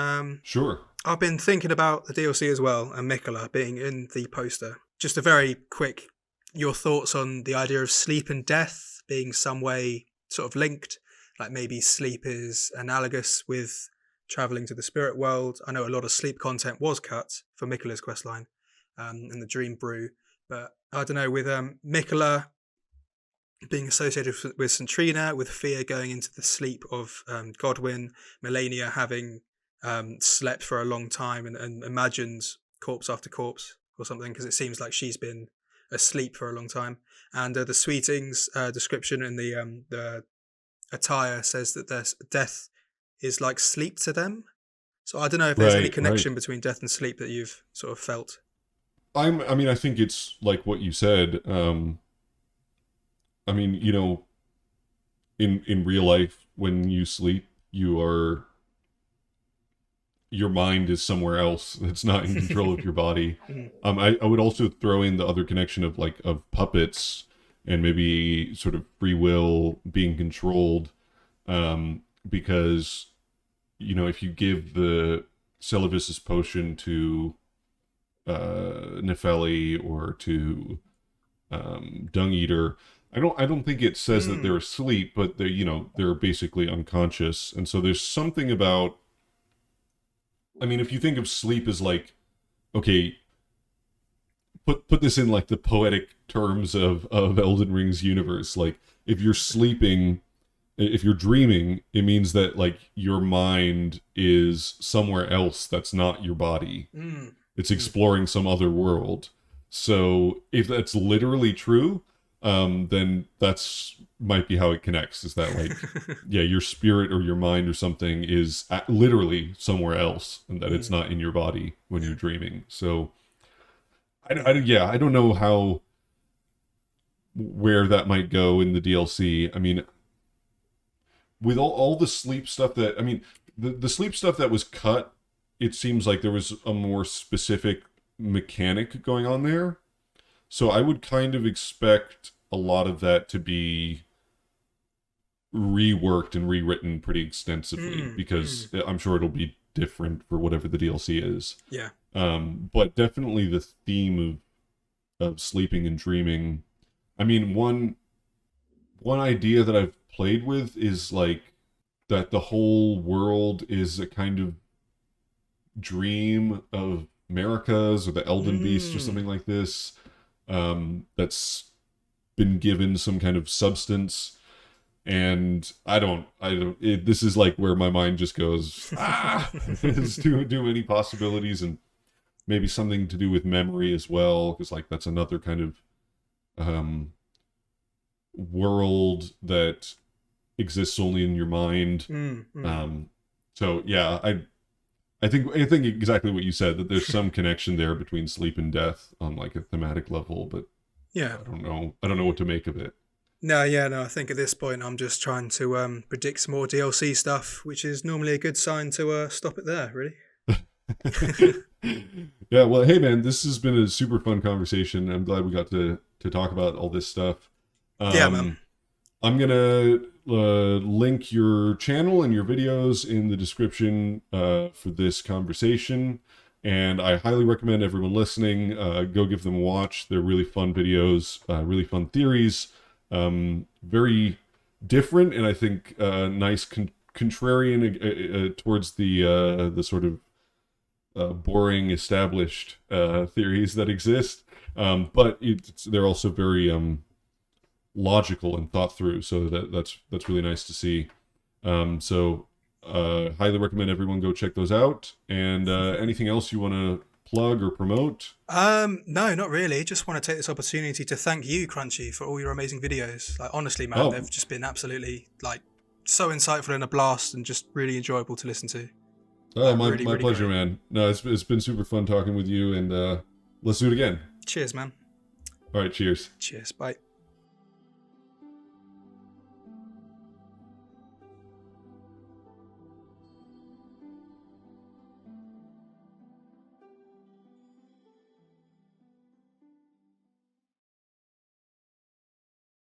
Sure. I've been thinking about the DLC as well, and Mikola being in the poster. Just a very quick, your thoughts on the idea of sleep and death being some way sort of linked, like maybe sleep is analogous with traveling to the spirit world. I know a lot of sleep content was cut for Mikola's questline, and the Dream Brew, but I don't know with Mikola being associated with Centrina, with Fia going into the sleep of Godwyn, Melania having slept for a long time and imagined corpse after corpse or something, because it seems like she's been asleep for a long time. And the Sweetings description in the attire says that their death is like sleep to them. So I don't know if there's any Right, right. connection between death and sleep that you've sort of felt. I mean, I think it's like what you said. I mean, in real life, when you sleep, your mind is somewhere else that's not in control of your body. Mhm. I would also throw in the other connection of like of puppets and maybe sort of free will being controlled, because if you give the Celivis's potion to Nefeli or to Dung Eater, I don't think it says that they're Mm. asleep, but they're basically unconscious, and so there's something about. I mean, if you think of sleep as like, okay, put this in like the poetic terms of Elden Ring's universe. Like, if you're sleeping, if you're dreaming, it means that like your mind is somewhere else that's not your body. Mm. It's Mm. exploring some other world. So if that's literally true, then that's might be how it connects. Is that like, yeah, your spirit or your mind or something is literally somewhere else, and that it's Mm. not in your body when you're Yeah. dreaming. So Yeah. yeah, I don't know how where that might go in the DLC. I mean, with all the sleep stuff that I mean, the sleep stuff that was cut, it seems like there was a more specific mechanic going on there. So I would kind of expect a lot of that to be reworked and rewritten pretty extensively Mm. because Mm. I'm sure it'll be different for whatever the DLC is. Yeah. But definitely the theme of sleeping and dreaming. I mean, one idea that I've played with is like that the whole world is a kind of dream of Americas or the Elden Beast or Mm. something like this. That's been given some kind of substance, and this is like where my mind just goes, there's too many possibilities, and maybe something to do with memory as well, because like that's another kind of um world that exists only in your mind. Mm. Mm. So yeah, I think exactly what you said, that there's some connection there between sleep and death on like a thematic level, but Yeah. I don't know what to make of it. No, yeah, no. I think at this point I'm just trying to predict some more DLC stuff, which is normally a good sign to stop it there. Really. Yeah, well, hey man, this has been a super fun conversation. I'm glad we got to talk about all this stuff. Yeah, man. um I'm gonna link your channel and your videos in the description for this conversation. And I highly recommend everyone listening go give them a watch. They're really fun videos, really fun theories, very different, and I think nice contrarian towards the sort of boring established theories that exist. But they're also very logical and thought through, so that's really nice to see. So highly recommend everyone go check those out. And anything else you want to plug or promote? No, not really. Just want to take this opportunity to thank you, Crunchy, for all your amazing videos. Like, honestly, man, Oh, they've just been absolutely like so insightful and a blast, and just really enjoyable to listen to. oh, my Really, really pleasure, great. man. No, it's been super fun talking with you, and let's do it again. Cheers, man. All right, cheers. Cheers. Bye.